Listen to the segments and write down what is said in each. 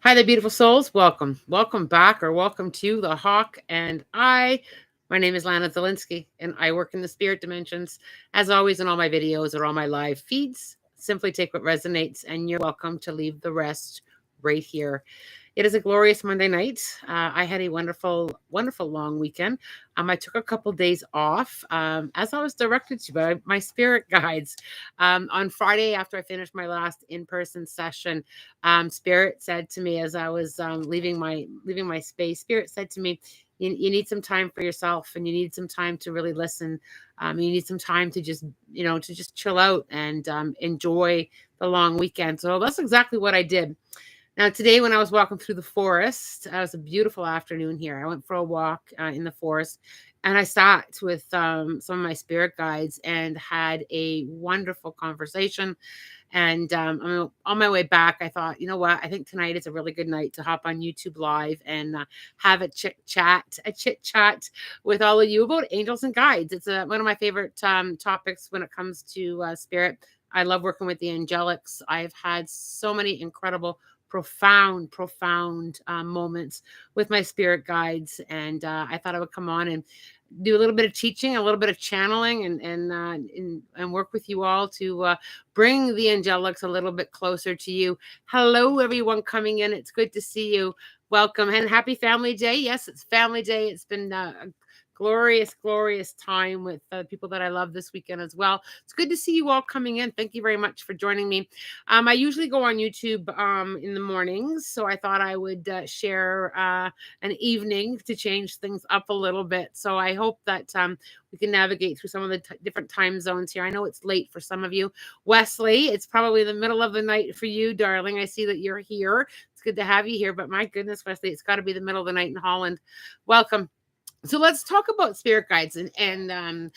Hi there, beautiful souls. Welcome. Welcome back or welcome to The Hawk and I. My name is Lana Zelinsky and I work in the spirit dimensions. As always, in all my videos or all my live feeds, simply take what resonates and you're welcome to leave the rest right here. It is a glorious Monday night. I had a wonderful, wonderful long weekend. I took a couple days off as I was directed to by my spirit guides. On Friday, after I finished my last in-person session, Spirit said to me as I was leaving my space. Spirit said to me, "You need some time for yourself, and you need some time to really listen. You need some time to just chill out and enjoy the long weekend." So that's exactly what I did. Now, today, when I was walking through the forest, it was a beautiful afternoon here. I went for a walk in the forest and I sat with some of my spirit guides and had a wonderful conversation. And on my way back, I thought, you know what? I think tonight is a really good night to hop on YouTube Live and have a chit chat with all of you about angels and guides. It's one of my favorite topics when it comes to spirit. I love working with the angelics. I've had so many incredible profound moments with my spirit guides, and I thought I would come on and do a little bit of teaching, a little bit of channeling, and work with you all to bring the angelics a little bit closer to you. Hello, everyone coming in. It's good to see you. Welcome and happy Family Day. Yes, it's Family Day. It's been a glorious time with people that I love this weekend as well. It's good to see you all coming in. Thank you very much for joining me. I usually go on YouTube in the mornings, so I thought I would share an evening to change things up a little bit. So I hope that we can navigate through some of the different time zones here. I know it's late for some of you. Wesley, it's probably the middle of the night for you, darling. I see that you're here. It's good to have you here, but my goodness, Wesley, it's got to be the middle of the night in Holland. Welcome. So let's talk about spirit guides and that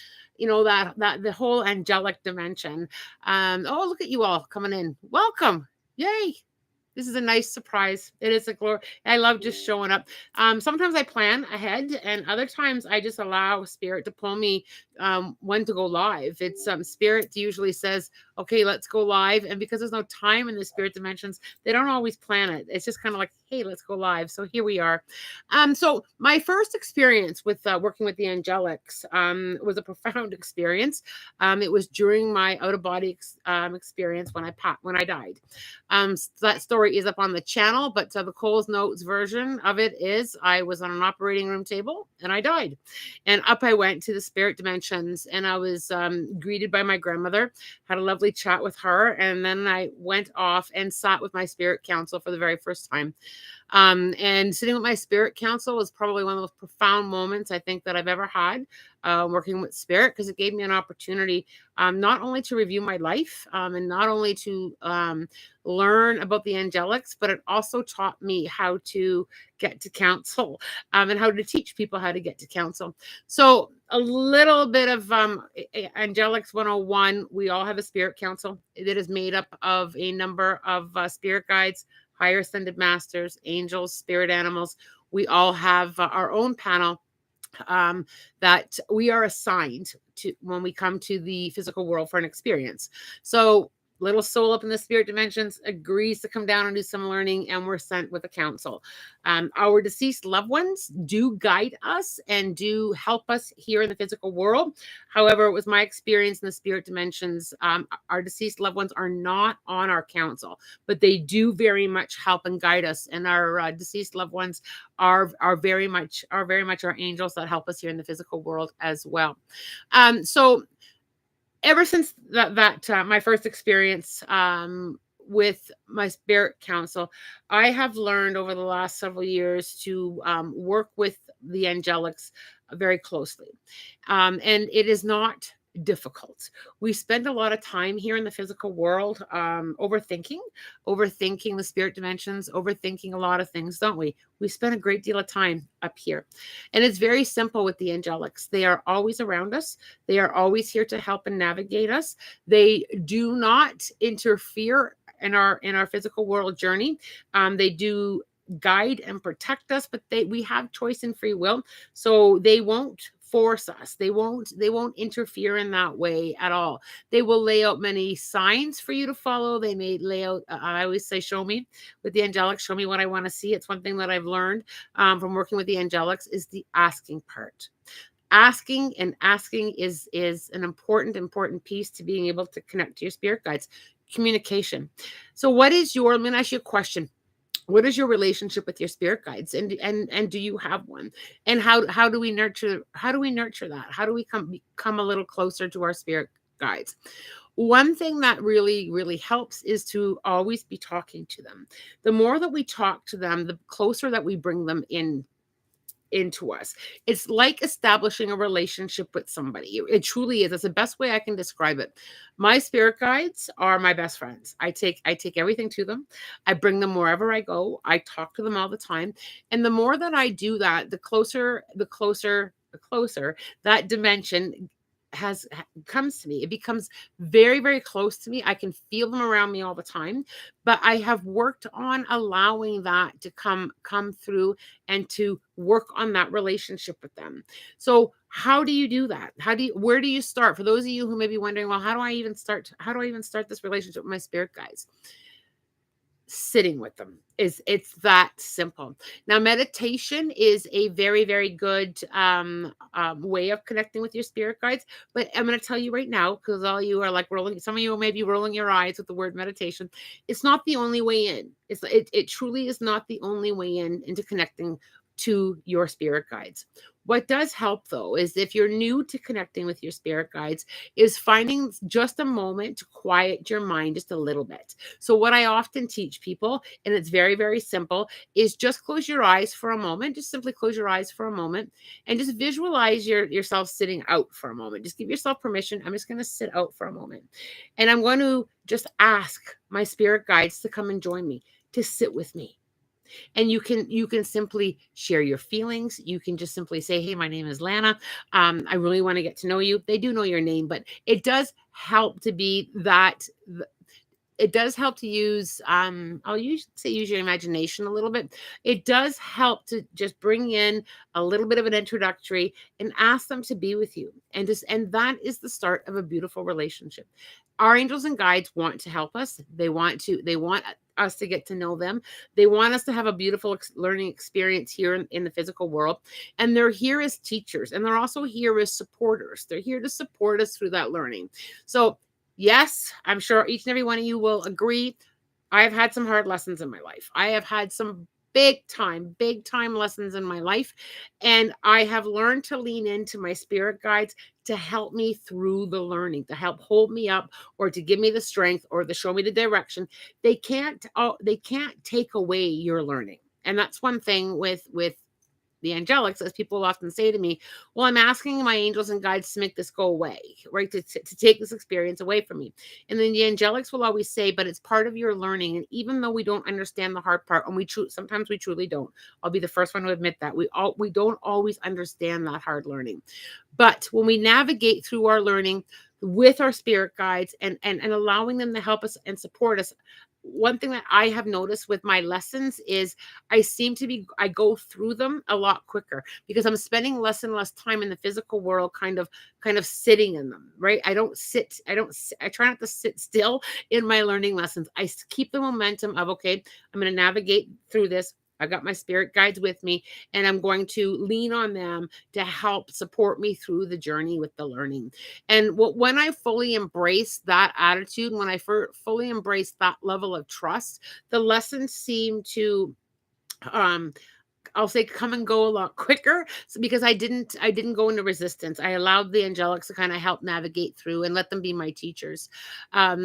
the whole angelic dimension. Oh, look at you all coming in. Welcome. Yay. This is a nice surprise. It is a glory. I love just showing up. Sometimes I plan ahead, and other times I just allow spirit to pull me when to go live. It's spirit usually says, "Okay, let's go live," and because there's no time in the spirit dimensions, they don't always plan it. It's just kind of like, "Hey, let's go live." So here we are. So my first experience with working with the angelics was a profound experience. It was during my out of body experience when I died. That story is up on the channel, but the Coles Notes version of it is I was on an operating room table and I died. And up I went to the spirit dimensions and I was greeted by my grandmother, had a lovely chat with her. And then I went off and sat with my spirit council for the very first time. And sitting with my spirit council was probably one of the most profound moments I think that I've ever had working with spirit because it gave me an opportunity not only to review my life and not only to learn about the angelics, but it also taught me how to get to council and how to teach people how to get to council. So a little bit of angelics 101. We all have a spirit council that is made up of a number of spirit guides, higher ascended masters, angels, spirit animals. We all have our own panel that we are assigned to when we come to the physical world for an experience. So little soul up in the spirit dimensions agrees to come down and do some learning, and we're sent with a counsel. Our deceased loved ones do guide us and do help us here in the physical world. However, it was my experience in the spirit dimensions. Our deceased loved ones are not on our council, but they do very much help and guide us. And our deceased loved ones are very much our angels that help us here in the physical world as well. So ever since that my first experience with my spirit council, I have learned over the last several years to work with the angelics very closely, and it is not difficult. We spend a lot of time here in the physical world overthinking the spirit dimensions, overthinking a lot of things, don't we? We spend a great deal of time up here, and it's very simple with the angelics. They are always around us. They are always here to help and navigate us. They do not interfere in our physical world journey. They do guide and protect us, but we have choice and free will, so they won't force us. They won't interfere in that way at all. They will lay out many signs for you to follow. They may lay out, I always say, show me with the angelics, show me what I want to see. It's one thing that I've learned from working with the angelics is the asking part. Asking is an important piece to being able to connect to your spirit guides. Communication. So what is your, I'm going to ask you a question. What is your relationship with your spirit guides, and do you have one? And how do we nurture that? How do we become a little closer to our spirit guides? One thing that really helps is to always be talking to them. The more that we talk to them, the closer that we bring them into us. It's like establishing a relationship with somebody. It truly is. It's the best way I can describe it. My spirit guides are my best friends. I take everything to them. I bring them wherever I go. I talk to them all the time. And the more that I do that, the closer that dimension comes to me. It becomes very close to me. I can feel them around me all the time, but I have worked on allowing that to come through and to work on that relationship with them. So how do you do that? Where do you start? For those of you who may be wondering, well, how do I even start this relationship with my spirit guides? Sitting with them, it's that simple. Now, meditation is a very good way of connecting with your spirit guides, but I'm going to tell you right now, because all you are like rolling, some of you may be rolling your eyes with the word meditation. It's not the only way in. It truly is not the only way into connecting to your spirit guides. What does help, though, is if you're new to connecting with your spirit guides, is finding just a moment to quiet your mind just a little bit. So what I often teach people, and it's very simple, is just close your eyes for a moment. Just simply close your eyes for a moment and just visualize yourself sitting out for a moment. Just give yourself permission. I'm just going to sit out for a moment. And I'm going to just ask my spirit guides to come and join me, to sit with me. And you can simply share your feelings. You can just simply say, hey, my name is Lana. I really want to get to know you. They do know your name, but it does help to be that. It does help to use, use your imagination a little bit. It does help to just bring in a little bit of an introductory and ask them to be with you. And that is the start of a beautiful relationship. Our angels and guides want to help us. They want us to get to know them. They want us to have a beautiful learning experience here in the physical world. And they're here as teachers, and they're also here as supporters. They're here to support us through that learning. So yes, I'm sure each and every one of you will agree. I have had some hard lessons in my life. I have had some big time lessons in my life. And I have learned to lean into my spirit guides to help me through the learning, to help hold me up, or to give me the strength, or to show me the direction. They can't take away your learning. And that's one thing with the angelics, as people often say to me, well, I'm asking my angels and guides to make this go away, right? To take this experience away from me. And then the angelics will always say, but it's part of your learning. And even though we don't understand the hard part, and sometimes we truly don't, I'll be the first one to admit that we don't always understand that hard learning. But when we navigate through our learning with our spirit guides and allowing them to help us and support us, one thing that I have noticed with my lessons is I go through them a lot quicker because I'm spending less and less time in the physical world, kind of sitting in them, right? I try not to sit still in my learning lessons. I keep the momentum of, okay, I'm going to navigate through this. I've got my spirit guides with me, and I'm going to lean on them to help support me through the journey with the learning. And when I fully embrace that attitude, when I fully embrace that level of trust, the lessons seem to, I'll say, come and go a lot quicker. So because I didn't go into resistance. I allowed the angelics to kind of help navigate through and let them be my teachers.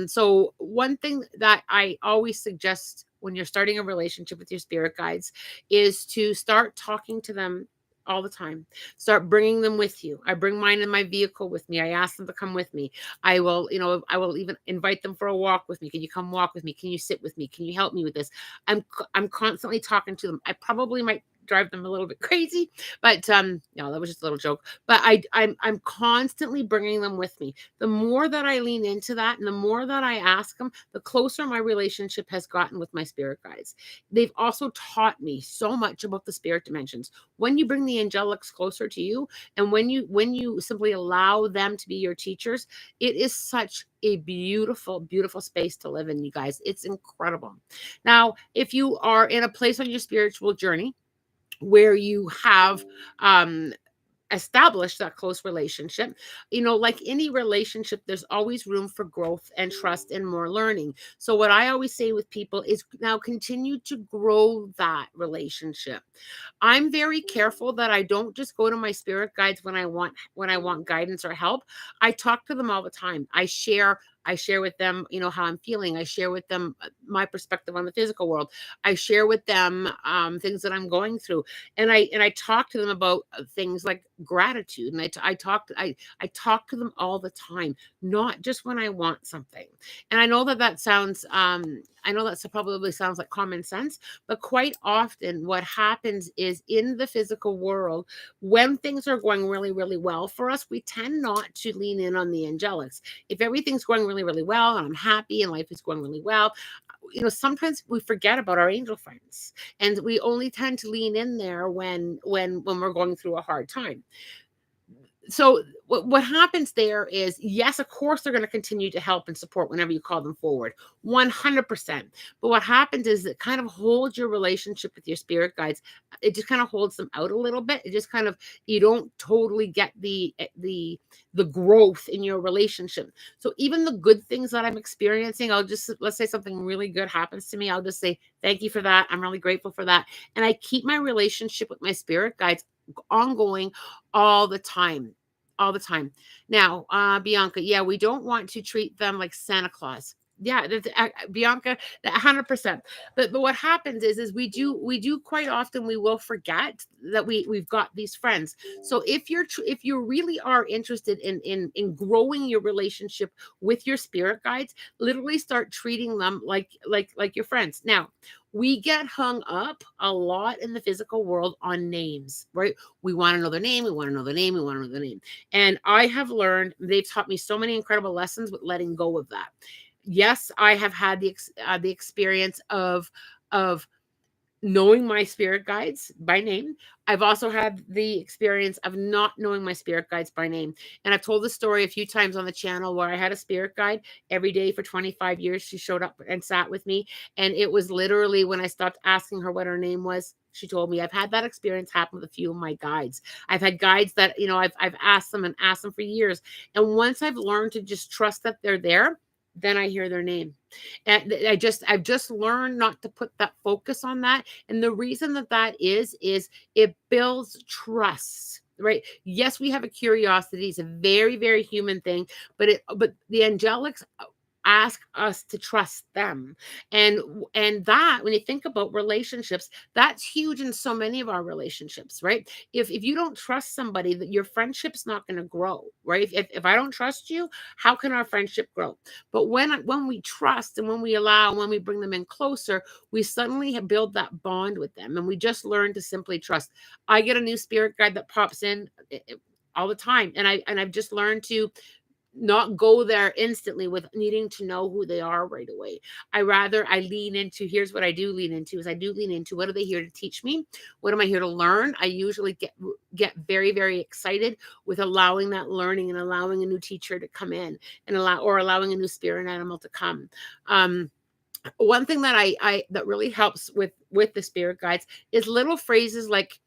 So one thing that I always suggest when you're starting a relationship with your spirit guides is to start talking to them all the time. Start bringing them with you. I bring mine in my vehicle with me. I ask them to come with me. I will even invite them for a walk with me. Can you come walk with me? Can you sit with me? Can you help me with this? I'm constantly talking to them. I probably might drive them a little bit crazy. But no, that was just a little joke. But I'm constantly bringing them with me. The more that I lean into that, and the more that I ask them, the closer my relationship has gotten with my spirit guides. They've also taught me so much about the spirit dimensions. When you bring the angelics closer to you, and when you simply allow them to be your teachers, it is such a beautiful, beautiful space to live in, you guys. It's incredible. Now, if you are in a place on your spiritual journey where you have establish that close relationship, like any relationship, there's always room for growth and trust and more learning. So what I always say with people is now continue to grow that relationship. I'm very careful that I don't just go to my spirit guides when I want guidance or help. I talk to them all the time. I share with them, how I'm feeling. I share with them my perspective on the physical world. I share with them things that I'm going through, and I talk to them about things like gratitude. And I talk to them all the time, not just when I want something. And I know that sounds I know that probably sounds like common sense, but quite often what happens is in the physical world, when things are going really, really well for us, we tend not to lean in on the angelics. If everything's going really, really well and I'm happy and life is going really well, sometimes we forget about our angel friends, and we only tend to lean in there when we're going through a hard time. So what happens there is, yes, of course, they're going to continue to help and support whenever you call them forward, 100%. But what happens is it kind of holds your relationship with your spirit guides. It just kind of holds them out a little bit. It just kind of, you don't totally get the growth in your relationship. So even the good things that I'm experiencing, let's say something really good happens to me. I'll just say, thank you for that. I'm really grateful for that. And I keep my relationship with my spirit guides ongoing all the time. All the time. Now, Bianca, yeah, we don't want to treat them like Santa Claus. Yeah, Bianca, 100%. But what happens is we do quite often, we will forget that we've got these friends. So if you really are interested in growing your relationship with your spirit guides, literally start treating them like your friends. Now, we get hung up a lot in the physical world on names, right? We want to know their name. We want to know their name. We want to know their name. And I have learned, they've taught me so many incredible lessons with letting go of that. Yes, I have had the experience of knowing my spirit guides by name. I've also had the experience of not knowing my spirit guides by name. And I've told the story a few times on the channel where I had a spirit guide every day for 25 years. She showed up and sat with me. And it was literally when I stopped asking her what her name was, she told me. I've had that experience happen with a few of my guides. I've had guides that, I've asked them for years. And once I've learned to just trust that they're there, then I hear their name. And I've just learned not to put that focus on that. And the reason that is it builds trust, right? Yes, we have a curiosity. It's a very, very human thing, but the angelics ask us to trust them. And that, when you think about relationships, that's huge in so many of our relationships, right? If you don't trust somebody, that your friendship's not going to grow, right? If I don't trust you, how can our friendship grow? But when we trust, and when we allow, when we bring them in closer, we suddenly build that bond with them, and we just learn to simply trust. I get a new spirit guide that pops in all the time, and I've just learned to not go there instantly with needing to know who they are right away. I lean into, here's what I do lean into, is I do lean into, what are they here to teach me? What am I here to learn? I usually get very, very excited with allowing that learning, and allowing a new teacher to come in, and allowing a new spirit animal to come. One thing that I that really helps with the spirit guides is little phrases like,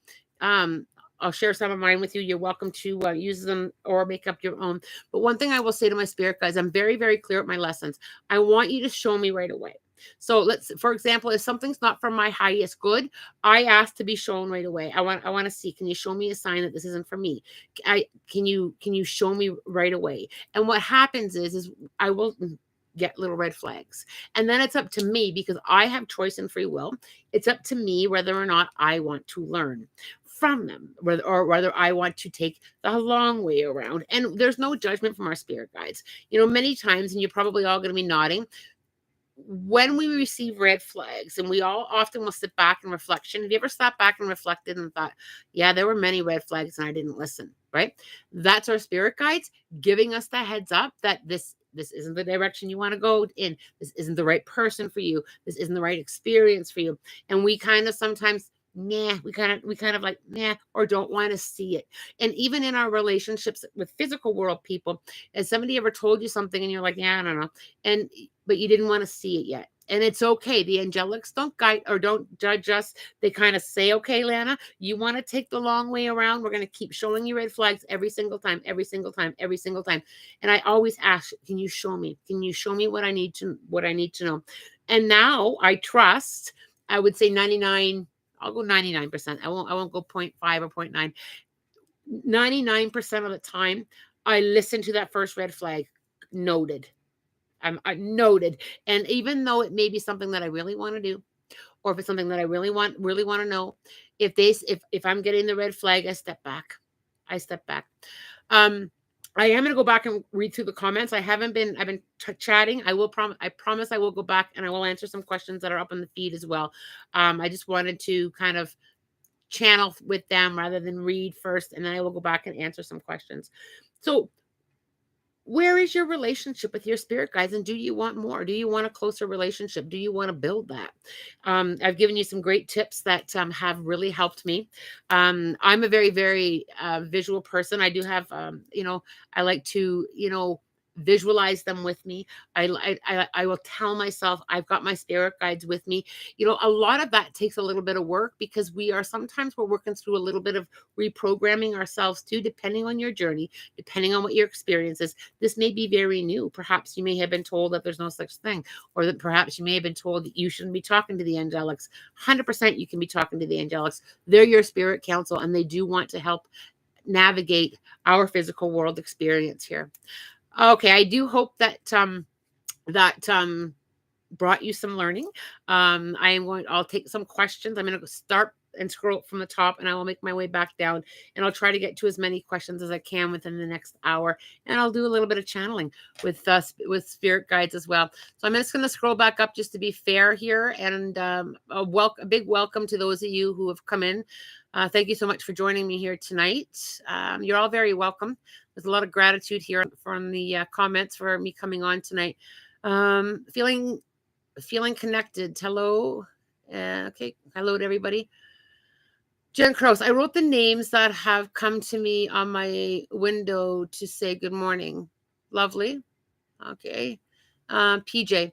I'll share some of mine with you. You're welcome to use them or make up your own. But one thing I will say to my spirit guides, I'm very, very clear at my lessons. I want you to show me right away. So for example, if something's not for my highest good, I ask to be shown right away. I want to see, can you show me a sign that this isn't for me? Can you show me right away? And what happens is I will get little red flags. And then it's up to me, because I have choice and free will. It's up to me whether or not I want to learn from them, or whether I want to take the long way around. And there's no judgment from our spirit guides. Many times, and you're probably all going to be nodding, when we receive red flags, and we all often will sit back in reflection. Have you ever sat back and reflected and thought, yeah, there were many red flags and I didn't listen, right? That's our spirit guides giving us the heads up that this isn't the direction you want to go in. This isn't the right person for you. This isn't the right experience for you. And we kind of sometimes, nah, we kind of like, nah, or don't want to see it. And even in our relationships with physical world people, has somebody ever told you something and you're like, yeah, I don't know. And but you didn't want to see it yet. And it's okay. The angelics don't guide or don't judge us. They kind of say, okay, Lana, you want to take the long way around. We're going to keep showing you red flags every single time, every single time, every single time. And I always ask, can you show me? Can you show me what I need to know? And now I trust, I would say 99, I'll go 99%. I won't go 0.5 or 0.9. 99% of the time, I listen to that first red flag. Noted. I noted. And even though it may be something that I really want to do, or if it's something that I really want to know, if I'm getting the red flag, I step back. I am going to go back and read through the comments. I've been chatting. I promise I will go back and I will answer some questions that are up on the feed as well. I just wanted to kind of channel with them rather than read first, and then I will go back and answer some questions. So where is your relationship with your spirit guides, and do you want more? Do you want a closer relationship? Do you want to build that? I've given you some great tips that have really helped me. I'm a very, very visual person. I do have, I like to, visualize them with me. I will tell myself I've got my spirit guides with me. A lot of that takes a little bit of work because we're working through a little bit of reprogramming ourselves too, depending on your journey, depending on what your experience is. This may be very new. Perhaps you may have been told that there's no such thing, or that perhaps you may have been told that you shouldn't be talking to the angelics. 100% you can be talking to the angelics. They're your spirit council, and they do want to help navigate our physical world experience here. Okay, I do hope that brought you some learning. I'll take some questions. I'm going to start and scroll from the top, and I will make my way back down, and I'll try to get to as many questions as I can within the next hour. And I'll do a little bit of channeling with spirit guides as well. So I'm just going to scroll back up just to be fair here, and a big welcome to those of you who have come in. Thank you so much for joining me here tonight. You're all very welcome. There's a lot of gratitude here from the comments for me coming on tonight. Feeling connected. Hello. Okay. Hello to everybody. Jen Crouse, I wrote the names that have come to me on my window to say good morning. Lovely. Okay. PJ,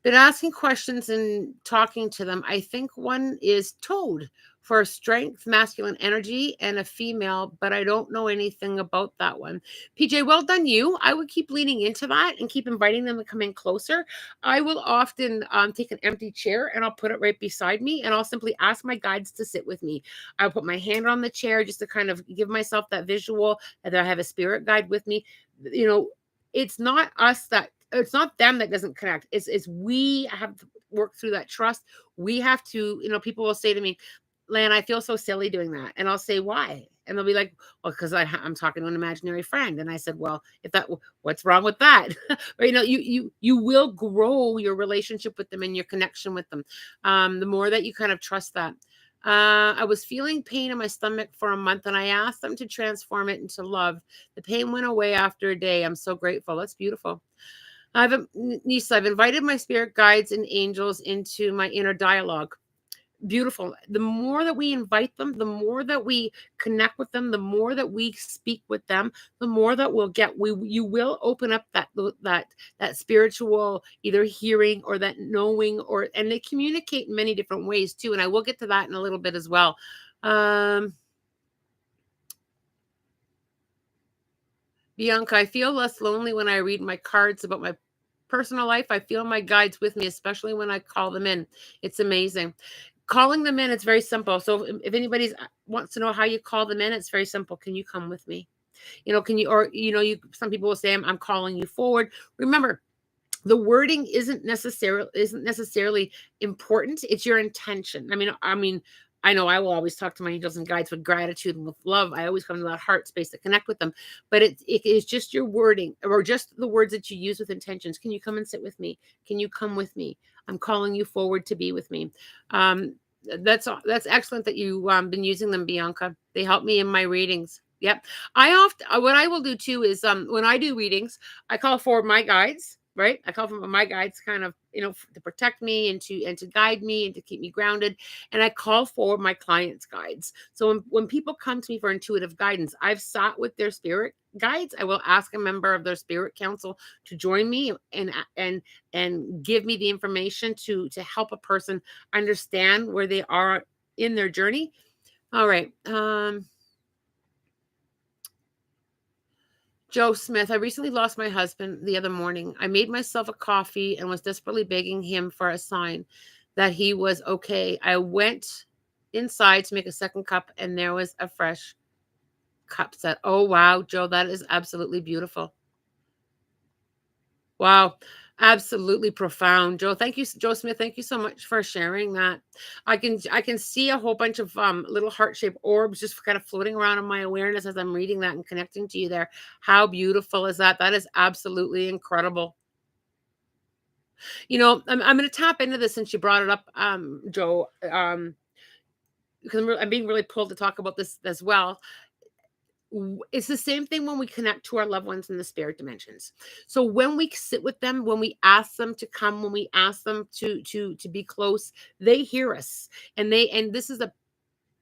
been asking questions and talking to them. I think one is Toad for strength, masculine energy, and a female, but I don't know anything about that one. PJ, well done you. I would keep leaning into that and keep inviting them to come in closer. I will often take an empty chair and I'll put it right beside me, and I'll simply ask my guides to sit with me. I'll put my hand on the chair just to kind of give myself that visual that I have a spirit guide with me. It's not them that doesn't connect. It's we have to work through that trust. We have to, people will say to me, Lan, I feel so silly doing that. And I'll say, why? And they'll be like, well, because I'm talking to an imaginary friend. And I said, well, what's wrong with that? But you will grow your relationship with them and your connection with them. The more that you kind of trust that. I was feeling pain in my stomach for a month, and I asked them to transform it into love. The pain went away after a day. I'm so grateful. That's beautiful. Nisa, I've invited my spirit guides and angels into my inner dialogue. Beautiful. The more that we invite them, the more that we connect with them, the more that we speak with them, the more that we'll get. You will open up that spiritual either hearing or that knowing, and they communicate in many different ways too. And I will get to that in a little bit as well. Bianca, I feel less lonely when I read my cards about my personal life. I feel my guides with me, especially when I call them in. It's amazing. Calling them in, it's very simple. So if anybody wants to know how you call them in, it's very simple. Can you come with me? Some people will say, I'm calling you forward. Remember, the wording isn't necessarily important. It's your intention. I mean, I know I will always talk to my angels and guides with gratitude and with love. I always come to that heart space to connect with them. But it is just your wording or just the words that you use with intentions. Can you come and sit with me? Can you come with me? I'm calling you forward to be with me. Um, that's excellent that you been using them, Bianca. They help me in my readings. Yep. I often what I will do too is when I do readings, I call for my guides, right? I call for my guides kind of, to protect me and to guide me and to keep me grounded. And I call for my clients' guides. So when people come to me for intuitive guidance, I've sat with their spirit guides. I will ask a member of their spirit council to join me and give me the information to help a person understand where they are in their journey. All right. Joe Smith, I recently lost my husband the other morning. I made myself a coffee and was desperately begging him for a sign that he was okay. I went inside to make a second cup, and there was a fresh cup set. Oh, wow, Joe, that is absolutely beautiful. Wow. Absolutely profound. Joe, thank you, Joe Smith. Thank you so much for sharing that. I can see a whole bunch of little heart-shaped orbs just kind of floating around in my awareness as I'm reading that and connecting to you there. How beautiful is that? That is absolutely incredible. I'm going to tap into this since you brought it up, Joe, because I'm being really pulled to talk about this as well. It's the same thing when we connect to our loved ones in the spirit dimensions. So when we sit with them, when we ask them to come, when we ask them to be close, they hear us. And this is a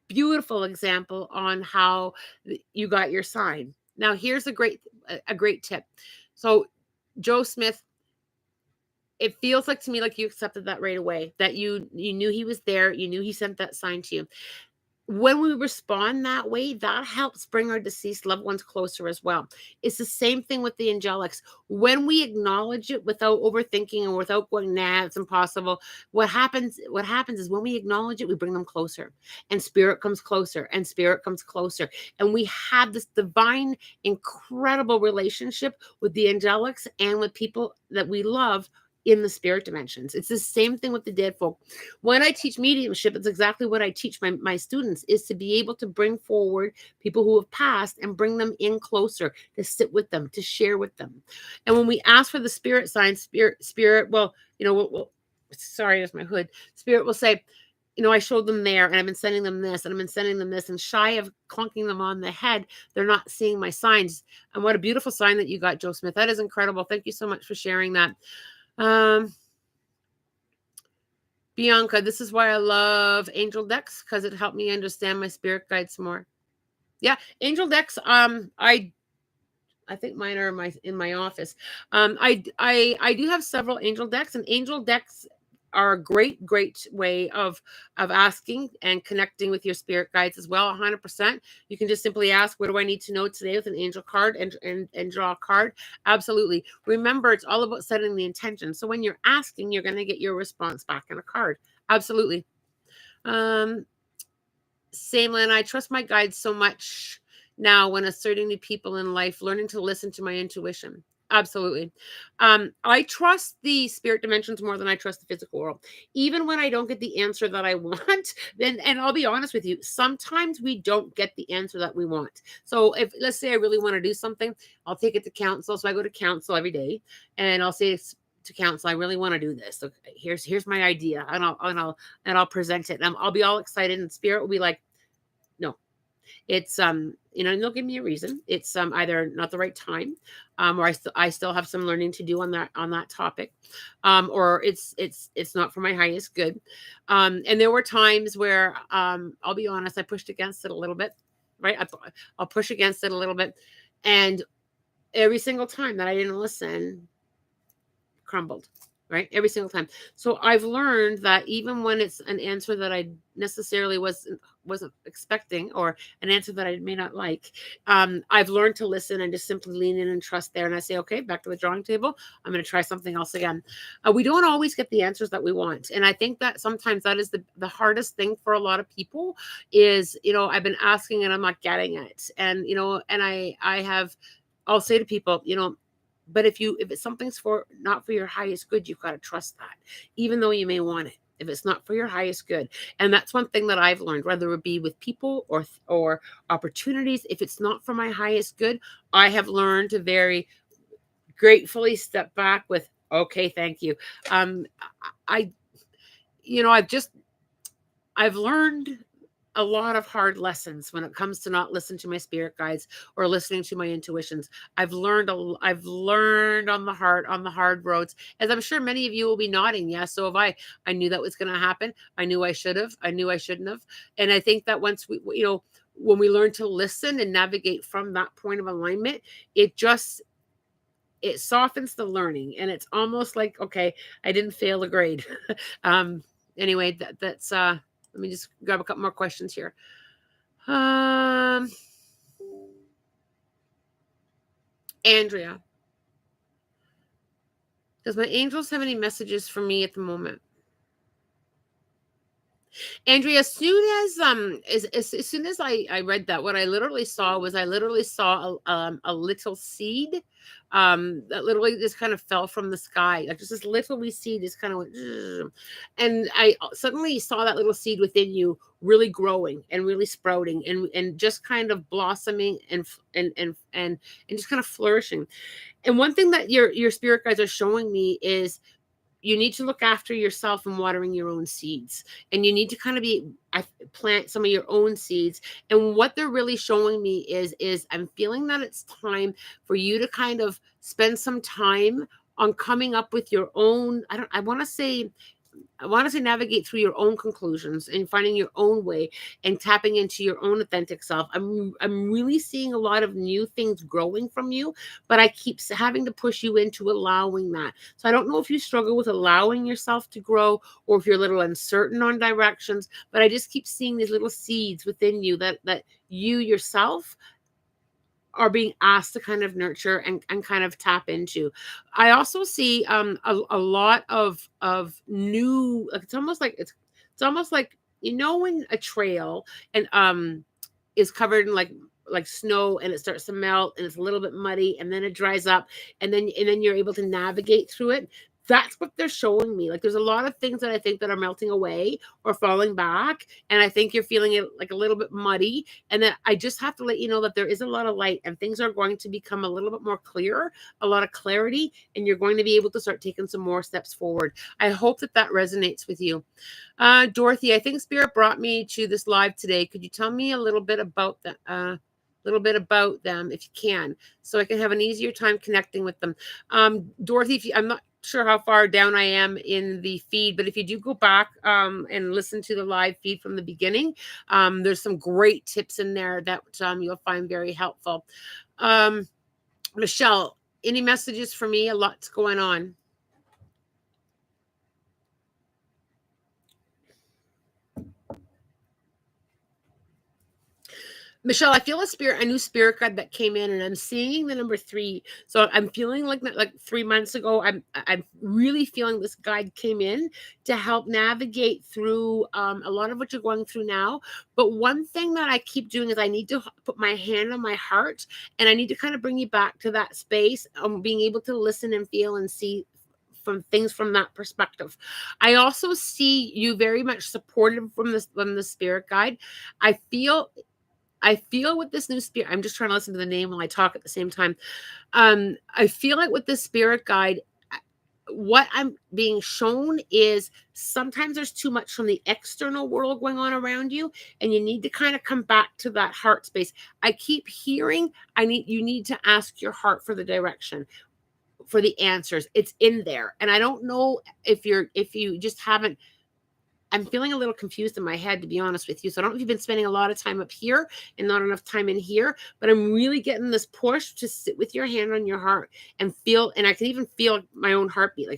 beautiful example on how you got your sign. Now here's a great tip. So Joe Smith, it feels like to me like you accepted that right away, that you knew he was there, you knew he sent that sign to you. When we respond that way, that helps bring our deceased loved ones closer as well. It's the same thing with the angelics. When we acknowledge it without overthinking or without going, nah, it's impossible. What happens is when we acknowledge it, we bring them closer. And spirit comes closer and spirit comes closer. And we have this divine, incredible relationship with the angelics and with people that we love in the spirit dimensions. It's the same thing with the dead folk. When I teach mediumship, it's exactly what I teach my students, is to be able to bring forward people who have passed and bring them in closer, to sit with them, to share with them. And when we ask for the spirit sign, spirit, well, sorry, there's my hood. Spirit will say, I showed them there and I've been sending them this and I've been sending them this, and shy of conking them on the head, they're not seeing my signs. And what a beautiful sign that you got, Joe Smith. That is incredible. Thank you so much for sharing that. Bianca, this is why I love angel decks, because it helped me understand my spirit guides more. Yeah, angel decks. I think mine are in my office. I do have several angel decks, and angel decks are a great way of asking and connecting with your spirit guides as well. 100%. You can just simply ask, what do I need to know today, with an angel card, and draw a card. Absolutely. Remember, it's all about setting the intention. So when you're asking, you're going to get your response back in a card. Absolutely. Samenland, I trust my guides so much now when asserting to people in life, learning to listen to my intuition. Absolutely. I trust the spirit dimensions more than I trust the physical world. Even when I don't get the answer that I want, then, and I'll be honest with you, sometimes we don't get the answer that we want. So if, let's say I really want to do something, I'll take it to council. So I go to council every day and I'll say to council, I really want to do this. So here's my idea, and I'll present it, and I'll be all excited, and spirit will be like, no, it's and they'll give me a reason. It's either not the right time, or I still have some learning to do on that topic, or it's not for my highest good. And there were times where I'll be honest, I pushed against it a little bit, right? I'll push against it a little bit, and every single time that I didn't listen, crumbled, right? Every single time. So I've learned that even when it's an answer that I necessarily wasn't expecting, or an answer that I may not like, I've learned to listen and just simply lean in and trust there. And I say, okay, back to the drawing table. I'm going to try something else again. We don't always get the answers that we want. And I think that sometimes that is the hardest thing for a lot of people is, I've been asking and I'm not getting it. And, I'll say to people, but if it's something's not for your highest good, you've got to trust that, even though you may want it. if it's not for your highest good. And that's one thing that I've learned, whether it be with people or opportunities, if it's not for my highest good, I have learned to very gratefully step back with, okay, thank you. I you know, I've learned a lot of hard lessons when it comes to not listening to my spirit guides or listening to my intuitions. I've learned on the hard roads, as I'm sure many of you will be nodding. Yeah, so have I. I knew that was going to happen. I knew I should have. I knew I shouldn't have. And I think that once we, when we learn to listen and navigate from that point of alignment, it softens the learning, and it's almost like, okay, I didn't fail a grade. um anyway, that's let me just grab a couple more questions here. Andrea, does my angels have any messages for me at the moment? Andrea, as soon as I read that, what I literally saw was a little seed that literally just kind of fell from the sky. Like just this little wee seed just kind of went, "Ugh." And I suddenly saw that little seed within you really growing and really sprouting and just kind of blossoming and just kind of flourishing. And one thing that your spirit guides are showing me is you need to look after yourself and watering your own seeds, and you need to kind of plant some of your own seeds. And what they're really showing me is I'm feeling that it's time for you to kind of spend some time on coming up with your own, I want to say navigate through your own conclusions and finding your own way and tapping into your own authentic self. I'm really seeing a lot of new things growing from you, but I keep having to push you into allowing that. So I don't know if you struggle with allowing yourself to grow or if you're a little uncertain on directions, but I just keep seeing these little seeds within you that you yourself are being asked to kind of nurture and kind of tap into. I also see a lot of new, like, it's almost like, when a trail and is covered in like snow, and it starts to melt and it's a little bit muddy, and then it dries up, and then you're able to navigate through it. That's what they're showing me. Like there's a lot of things that I think that are melting away or falling back, and I think you're feeling it like a little bit muddy, and that I just have to let you know that there is a lot of light and things are going to become a little bit more clear, a lot of clarity, and you're going to be able to start taking some more steps forward. I hope that resonates with you. Dorothy, I think Spirit brought me to this live today. Could you tell me a little bit about that? Them if you can, so I can have an easier time connecting with them. Dorothy, I'm not sure how far down I am in the feed, but if you do go back and listen to the live feed from the beginning, there's some great tips in there that you'll find very helpful. Michelle, any messages for me? A lot's going on. Michelle, I feel a new spirit guide that came in, and I'm seeing the number 3. So I'm feeling like 3 months ago, I'm really feeling this guide came in to help navigate through a lot of what you're going through now. But one thing that I keep doing is I need to put my hand on my heart, and I need to kind of bring you back to that space, being able to listen and feel and see from things from that perspective. I also see you very much supported from the spirit guide. I feel with this new spirit, I'm just trying to listen to the name while I talk at the same time. I feel like with this spirit guide, what I'm being shown is sometimes there's too much from the external world going on around you, and you need to kind of come back to that heart space. I keep hearing, you need to ask your heart for the direction, for the answers. It's in there. And I don't know if you just haven't, I'm feeling a little confused in my head, to be honest with you. So I don't know if you've been spending a lot of time up here and not enough time in here, but I'm really getting this push to sit with your hand on your heart and feel, and I can even feel my own heartbeat,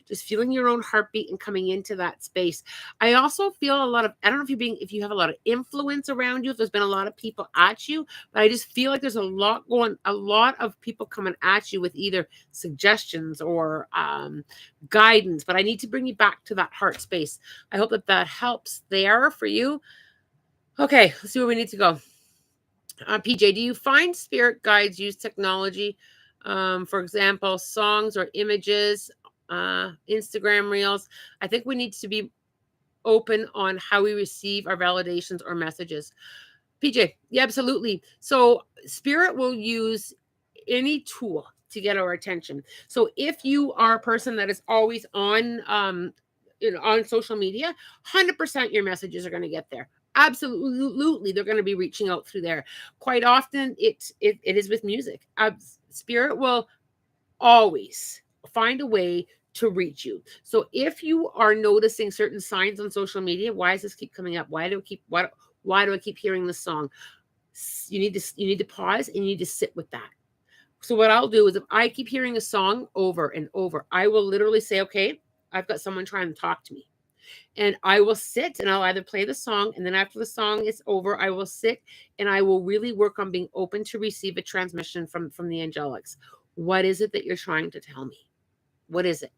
just feeling your own heartbeat and coming into that space. I also feel a lot of, I don't know if you have a lot of influence around you, if there's been a lot of people at you, but I just feel like there's a lot of people coming at you with either suggestions or guidance, but I need to bring you back to that heart space. I hope that helps there for you. Okay, let's see where we need to go. PJ, do you find spirit guides use technology? For example, songs or images, Instagram reels? I think we need to be open on how we receive our validations or messages. PJ, yeah, absolutely. So spirit will use any tool to get our attention. So if you are a person that is always on on social media, 100% your messages are going to get there. Absolutely, they're going to be reaching out through there. Quite often it is with music. Spirit will always find a way to reach you. So if you are noticing certain signs on social media, why does this keep coming up? Why do I keep hearing this song? You need to pause and you need to sit with that. So what I'll do is if I keep hearing a song over and over, I will literally say, okay, I've got someone trying to talk to me. And I will sit and I'll either play the song, and then after the song is over, I will sit and I will really work on being open to receive a transmission from the angelics. What is it that you're trying to tell me? What is it?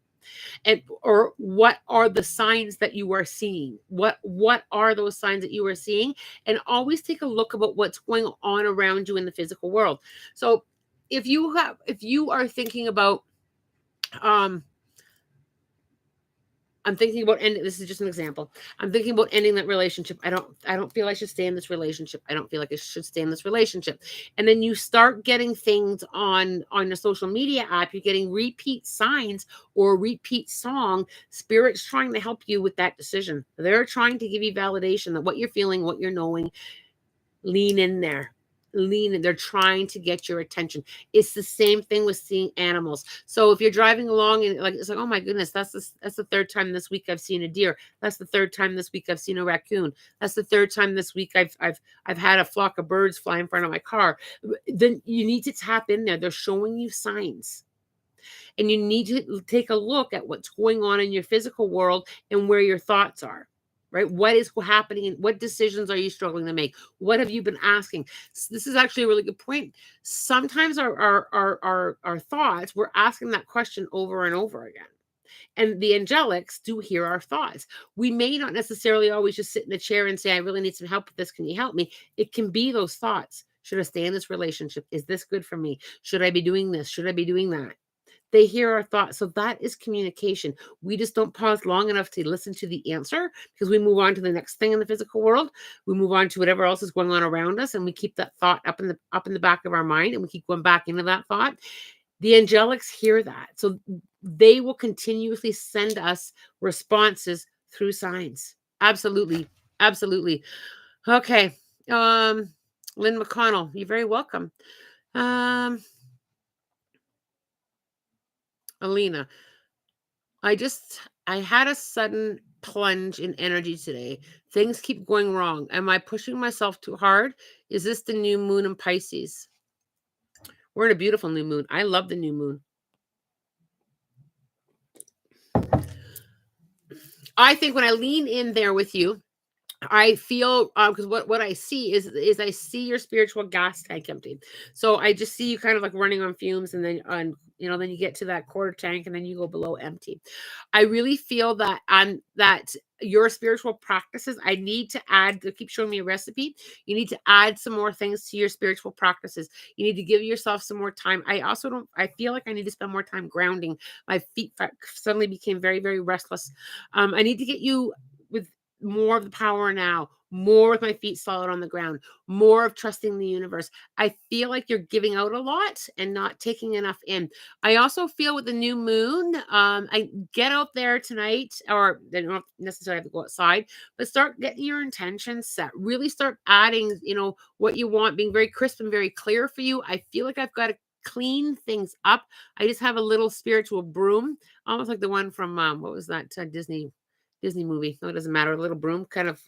And or what are the signs that you are seeing? What are those signs that you are seeing? And always take a look about what's going on around you in the physical world. So if you are thinking about I'm thinking about ending. This is just an example. I'm thinking about ending that relationship. I don't feel I should stay in this relationship. I don't feel like I should stay in this relationship. And then you start getting things on your social media app. You're getting repeat signs or repeat song. Spirit's trying to help you with that decision. They're trying to give you validation that what you're feeling, what you're knowing, lean in there. Lean in. They're trying to get your attention. It's the same thing with seeing animals. So if you're driving along and like it's like, oh my goodness, that's the third time this week I've seen a deer. That's the third time this week I've seen a raccoon. That's the third time this week I've had a flock of birds fly in front of my car. Then you need to tap in there. They're showing you signs. And you need to take a look at what's going on in your physical world and where your thoughts are. Right? What is happening and what decisions are you struggling to make? What have you been asking? This is actually a really good point. Sometimes our thoughts, we're asking that question over and over again. And the angelics do hear our thoughts. We may not necessarily always just sit in a chair and say, I really need some help with this. Can you help me? It can be those thoughts. Should I stay in this relationship? Is this good for me? Should I be doing this? Should I be doing that? They hear our thoughts. So that is communication. We just don't pause long enough to listen to the answer because we move on to the next thing in the physical world. We move on to whatever else is going on around us, and we keep that thought up in the back of our mind, and we keep going back into that thought. The angelics hear that. So they will continuously send us responses through signs. Absolutely. Absolutely. Okay. Lynn McConnell, you're very welcome. Alina, I had a sudden plunge in energy today. Things keep going wrong. Am I pushing myself too hard? Is this the new moon in Pisces? We're in a beautiful new moon. I love the new moon. I think when I lean in there with you, I feel because what I see is I see your spiritual gas tank empty. So I just see you kind of like running on fumes, and then then you get to that quarter tank, and then you go below empty. I really feel that your spiritual practices. I need to add. They keep showing me a recipe. You need to add some more things to your spiritual practices. You need to give yourself some more time. I also don't. I feel like I need to spend more time grounding. My feet suddenly became very, very restless. I need to get you with more of the power now, more with my feet solid on the ground, more of trusting the universe. I feel like you're giving out a lot and not taking enough in. I also feel with the new moon, I get out there tonight, or they don't necessarily have to go outside, but start getting your intentions set. Really start adding, what you want, being very crisp and very clear for you. I feel like I've got to clean things up. I just have a little spiritual broom, almost like the one from what was that Disney movie. No, it doesn't matter. A little broom kind of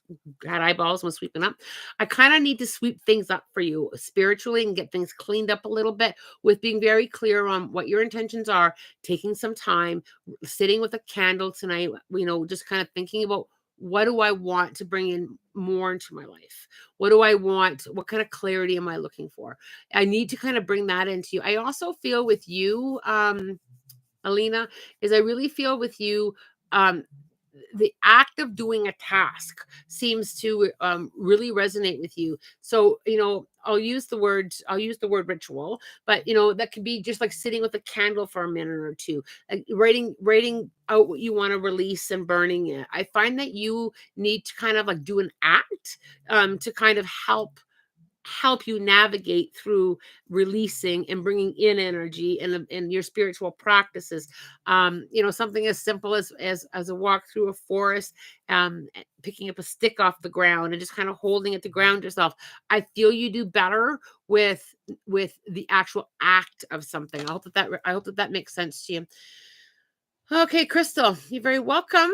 had eyeballs and was sweeping up. I kind of need to sweep things up for you spiritually and get things cleaned up a little bit with being very clear on what your intentions are, taking some time, sitting with a candle tonight, just kind of thinking about what do I want to bring in more into my life? What do I want? What kind of clarity am I looking for? I need to kind of bring that into you. I also feel with you, Alina, is I really feel with you, the act of doing a task seems to really resonate with you. So, I'll use the word ritual, but that could be just like sitting with a candle for a minute or two, writing out what you want to release and burning it. I find that you need to kind of like do an act to kind of help you navigate through releasing and bringing in energy and your spiritual practices. Something as simple as a walk through a forest, picking up a stick off the ground and just kind of holding it to ground yourself. I feel you do better with the actual act of something. I hope that makes sense to you. Okay, Crystal, you're very welcome.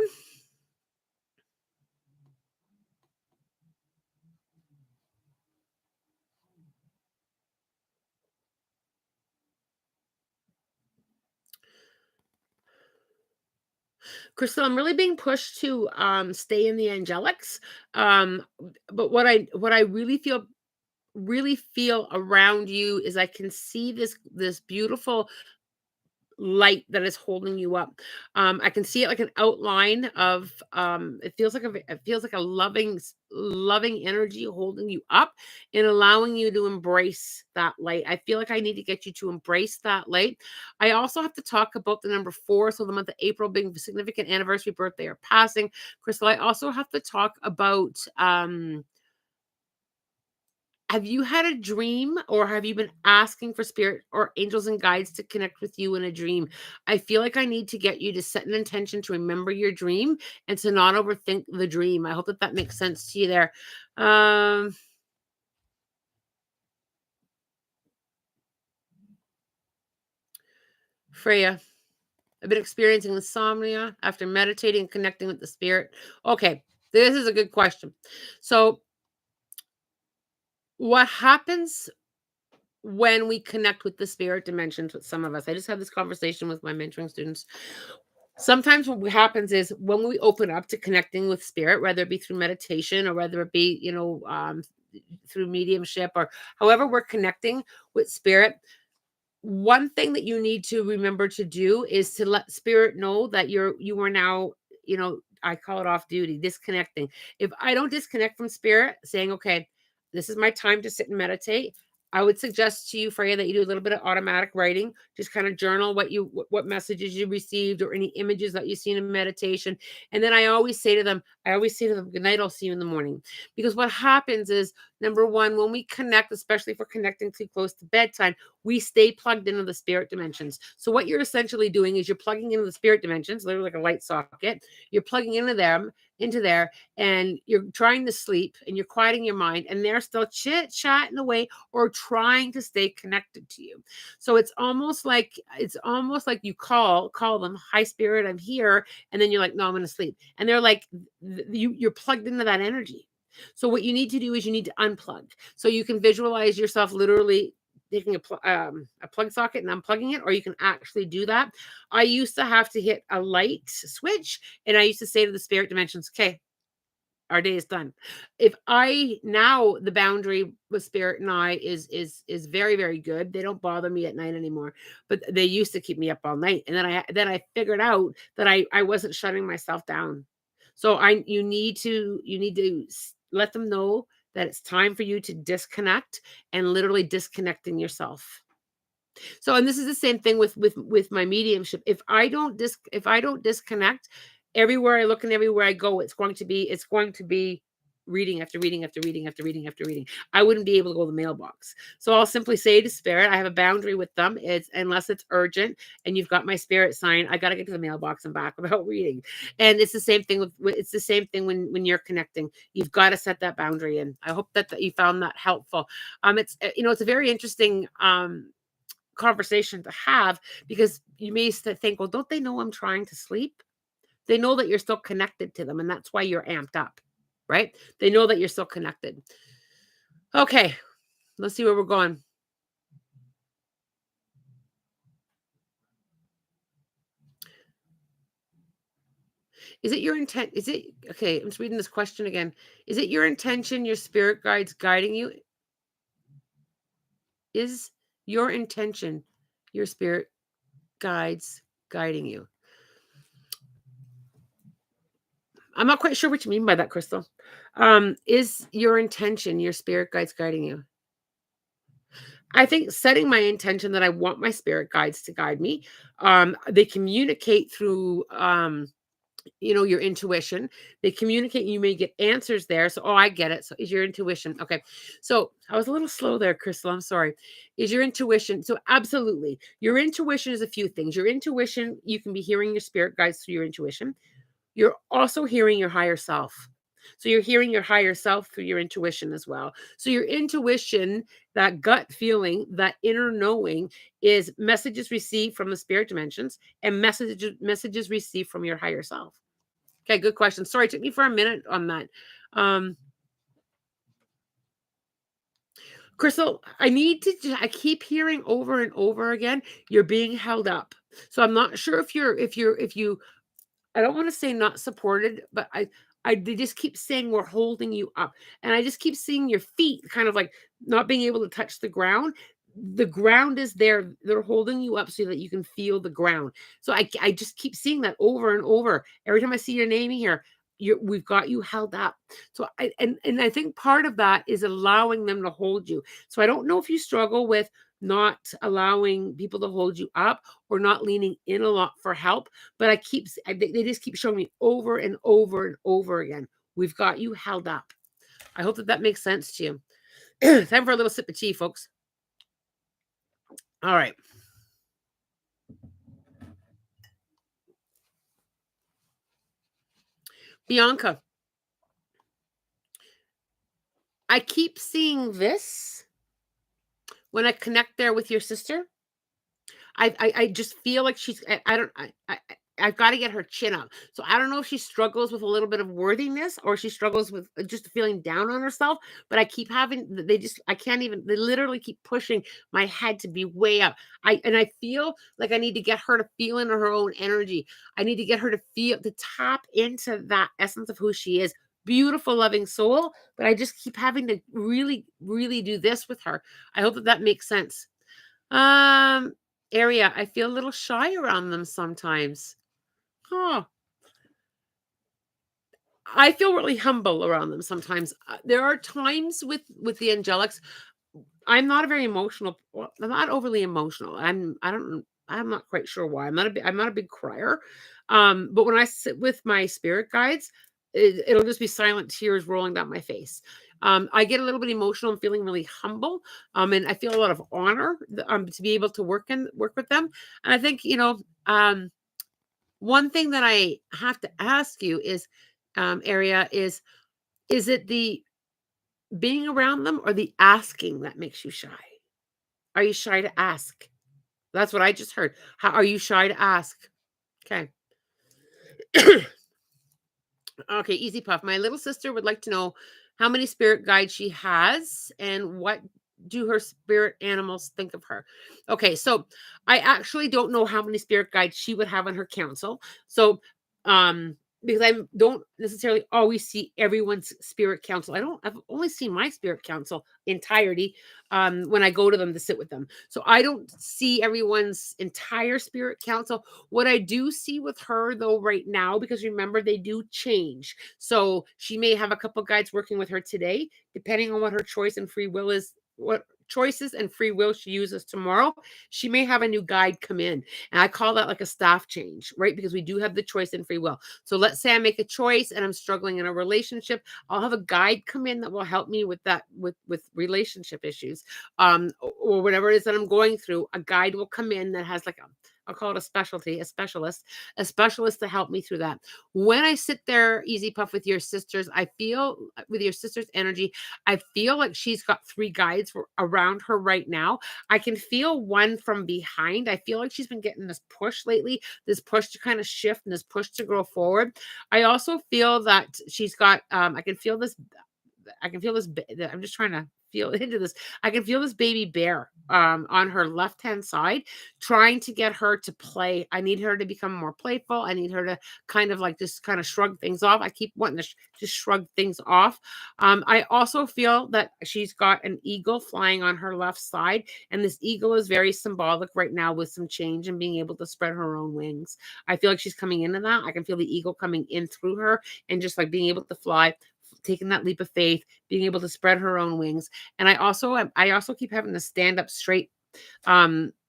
Crystal, I'm really being pushed to stay in the angelics. Um, but what I really feel around you is I can see this beautiful light that is holding you up. I can see it like an outline of it feels like a loving energy holding you up and allowing you to embrace that light. I feel like I need to get you to embrace that light. I also have to talk about the number 4, so the month of April being the significant anniversary, birthday, or passing. Crystal, I also have to talk about have you had a dream or have you been asking for spirit or angels and guides to connect with you in a dream? I feel like I need to get you to set an intention to remember your dream and to not overthink the dream. I hope that that makes sense to you there. Um, Freya, I've been experiencing insomnia after meditating and connecting with the spirit. Okay, this is a good question. So, what happens when we connect with the spirit dimensions with some of us? I just had this conversation with my mentoring students. Sometimes what happens is when we open up to connecting with spirit, whether it be through meditation or whether it be, through mediumship or however we're connecting with spirit, one thing that you need to remember to do is to let spirit know that you are now, I call it off duty, disconnecting. If I don't disconnect from spirit, saying, okay, this is my time to sit and meditate, I would suggest to you, Freya, that you do a little bit of automatic writing. Just kind of journal what messages you received or any images that you've seen in meditation. And then I always say to them, good night, I'll see you in the morning. Because what happens is, number one, when we connect, especially if we're connecting too close to bedtime, we stay plugged into the spirit dimensions. So what you're essentially doing is you're plugging into the spirit dimensions, literally like a light socket. You're plugging into there, and you're trying to sleep and you're quieting your mind, and they're still chit-chatting away or trying to stay connected to you. So it's almost like you call them, hi spirit, I'm here, and then you're like, no, I'm gonna sleep. And they're like, you're plugged into that energy. So what you need to do is you need to unplug. So you can visualize yourself literally taking a plug socket and unplugging it, or you can actually do that. I used to have to hit a light switch, and I used to say to the spirit dimensions, okay, our day is done. If I now the boundary with spirit and I is very, very good. They don't bother me at night anymore, but they used to keep me up all night. And then I figured out that I wasn't shutting myself down. So I you need to let them know that it's time for you to disconnect and literally disconnecting yourself. So, and this is the same thing with my mediumship. If I don't disconnect, everywhere I look and everywhere I go, it's going to be reading after reading after reading after reading after reading. I wouldn't be able to go to the mailbox. So I'll simply say to spirit, I have a boundary with them. It's unless it's urgent and you've got my spirit sign, I got to get to the mailbox and back without reading. And it's the same thing it's the same thing when you're connecting. You've got to set that boundary in. I hope that you found that helpful. It's a very interesting conversation to have, because you may think, well, don't they know I'm trying to sleep? They know that you're still connected to them, and that's why you're amped up, right? They know that you're still connected. Okay, let's see where we're going. Is it your intent? Is it okay? I'm just reading this question again. Is it your intention your spirit guides guiding you? Is your intention your spirit guides guiding you? I'm not quite sure what you mean by that, Crystal. Is your intention your spirit guides guiding you? I think setting my intention that I want my spirit guides to guide me. They communicate through your intuition. They communicate, you may get answers there. So, oh, I get it. So is your intuition. Okay. So I was a little slow there, Crystal. I'm sorry. Is your intuition. So absolutely. Your intuition is a few things. Your intuition, you can be hearing your spirit guides through your intuition. You're also hearing your higher self. So you're hearing your higher self through your intuition as well. So your intuition, that gut feeling, that inner knowing is messages received from the spirit dimensions and messages received from your higher self. Okay, good question. Sorry, it took me for a minute on that. Um, Crystal, I keep hearing over and over again, you're being held up. So I'm not sure if you I don't want to say not supported, but they just keep saying we're holding you up. And I just keep seeing your feet kind of like not being able to touch the ground. The ground is there. They're holding you up so that you can feel the ground. So I just keep seeing that over and over. Every time I see your name here, we've got you held up. So and I think part of that is allowing them to hold you. So I don't know if you struggle with not allowing people to hold you up or not leaning in a lot for help, but they just keep showing me over and over and over again. We've got you held up. I hope that makes sense to you. Time for a little sip of tea, folks. All right. Bianca, I keep seeing this when I connect there with your sister. I just feel like I don't I've got to get her chin up. So I don't know if she struggles with a little bit of worthiness or she struggles with just feeling down on herself. But I keep having I can't even they literally keep pushing my head to be way up. I feel like I need to get her to feel into her own energy. I need to get her to tap into that essence of who she is. Beautiful, loving soul. But I just keep having to really, really do this with her. I hope that makes sense. Um, Area, I feel a little shy around them sometimes. Huh. I feel really humble around them sometimes. There are times with the angelics, I'm not a very emotional. I'm not overly emotional. I'm not quite sure why. I'm not a big crier. But when I sit with my spirit guides, it'll just be silent tears rolling down my face. I get a little bit emotional. I'm feeling really humble. And I feel a lot of honor to be able to work with them. And I think, one thing that I have to ask you is, Area, is it the being around them or the asking that makes you shy? Are you shy to ask? That's what I just heard. How are you shy to ask? Okay. Okay, easy puff. My little sister would like to know how many spirit guides she has and what do her spirit animals think of her. Okay, so I actually don't know how many spirit guides she would have on her council. So because I don't necessarily always see everyone's spirit council. I've only seen my spirit council entirety when I go to them to sit with them. So I don't see everyone's entire spirit council. What I do see with her though right now, because remember they do change. So she may have a couple guides working with her today, depending on what her choice and free will is, what choices and free will she uses tomorrow. She may have a new guide come in. And I call that like a staff change, right? Because we do have the choice and free will. So let's say I make a choice and I'm struggling in a relationship. I'll have a guide come in that will help me with that, with relationship issues, or whatever it is that I'm going through. A guide will come in that has like I'll call it a specialist to help me through that. When I sit there, Easy Puff, with your sisters, I feel with your sister's energy, I feel like she's got three guides around her right now. I can feel one from behind. I feel like she's been getting this push lately, this push to kind of shift and this push to grow forward. I also feel that she's got, I can feel I can feel this. I'm just trying to feel into this. I can feel this baby bear on her left hand side, trying to get her to play. I need her to become more playful. I need her to kind of like just kind of shrug things off. I keep wanting to just shrug things off. I also feel that she's got an eagle flying on her left side, and this eagle is very symbolic right now with some change and being able to spread her own wings. I feel like she's coming into that. I can feel the eagle coming in through her and just like being able to fly, taking that leap of faith, being able to spread her own wings. And I also keep having to stand up straight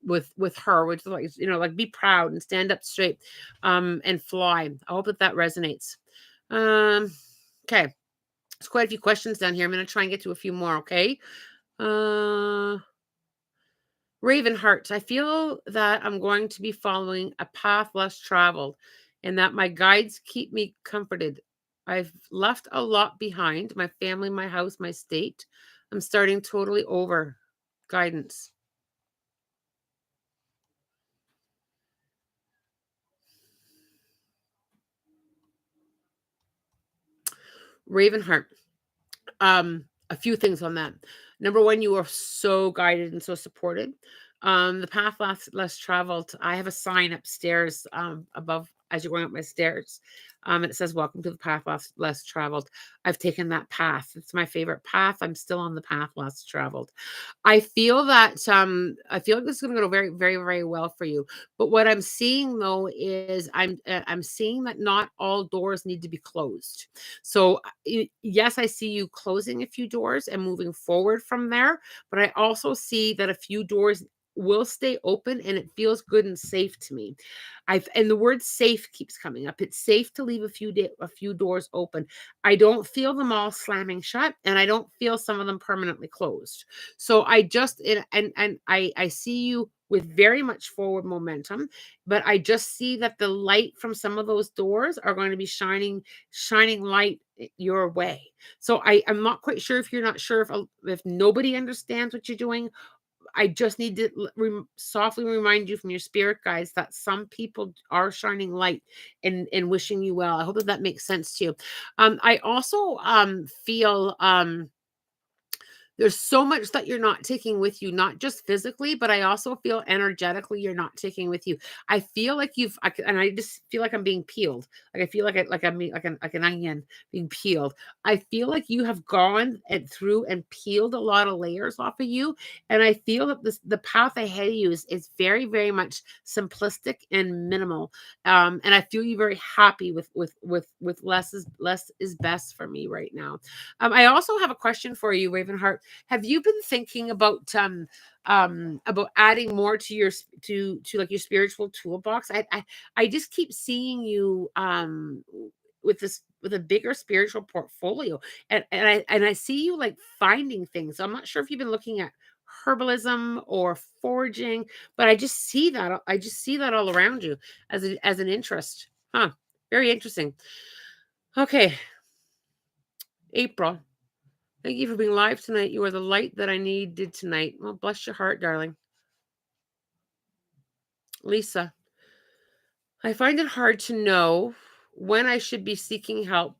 with her, which is like, like be proud and stand up straight and fly. I hope that resonates. Okay. There's quite a few questions down here. I'm going to try and get to a few more, okay? Ravenheart, I feel that I'm going to be following a path less traveled and that my guides keep me comforted. I've left a lot behind, my family, my house, my state. I'm starting totally over. Guidance. Ravenheart. A few things on that. Number one, you are so guided and so supported. The path less traveled. I have a sign upstairs above as you're going up my stairs. And it says, "Welcome to the path less traveled." I've taken that path. It's my favorite path. I'm still on the path less traveled. I feel like this is going to go very, very, very well for you. But what I'm seeing though is I'm seeing that not all doors need to be closed. So yes, I see you closing a few doors and moving forward from there, but I also see that a few doors will stay open and it feels good and safe to me. And the word safe keeps coming up. It's safe to leave a few doors open. I don't feel them all slamming shut and I don't feel some of them permanently closed. So I just and I see you with very much forward momentum, but I just see that the light from some of those doors are going to be shining light your way. So I'm not quite sure if you're not sure if nobody understands what you're doing. I just need to softly remind you from your spirit guides that some people are shining light and wishing you well. I hope that makes sense to you. I also feel there's so much that you're not taking with you, not just physically, but I also feel energetically you're not taking with you. I feel like and I just feel like I'm being peeled. Like I feel like I'm like an onion being peeled. I feel like you have gone and through and peeled a lot of layers off of you, and I feel that the path ahead of you is very, very much simplistic and minimal. And I feel you very happy with less is best for me right now. I also have a question for you, Ravenheart. Have you been thinking about adding more to to like your spiritual toolbox? I just keep seeing you with a bigger spiritual portfolio, and I see you like finding things. I'm not sure if you've been looking at herbalism or foraging, but I just see that all around you as an interest. Huh. Very interesting. Okay, April. Thank you for being live tonight. You are the light that I needed tonight. Well, bless your heart, darling. Lisa, I find it hard to know when I should be seeking help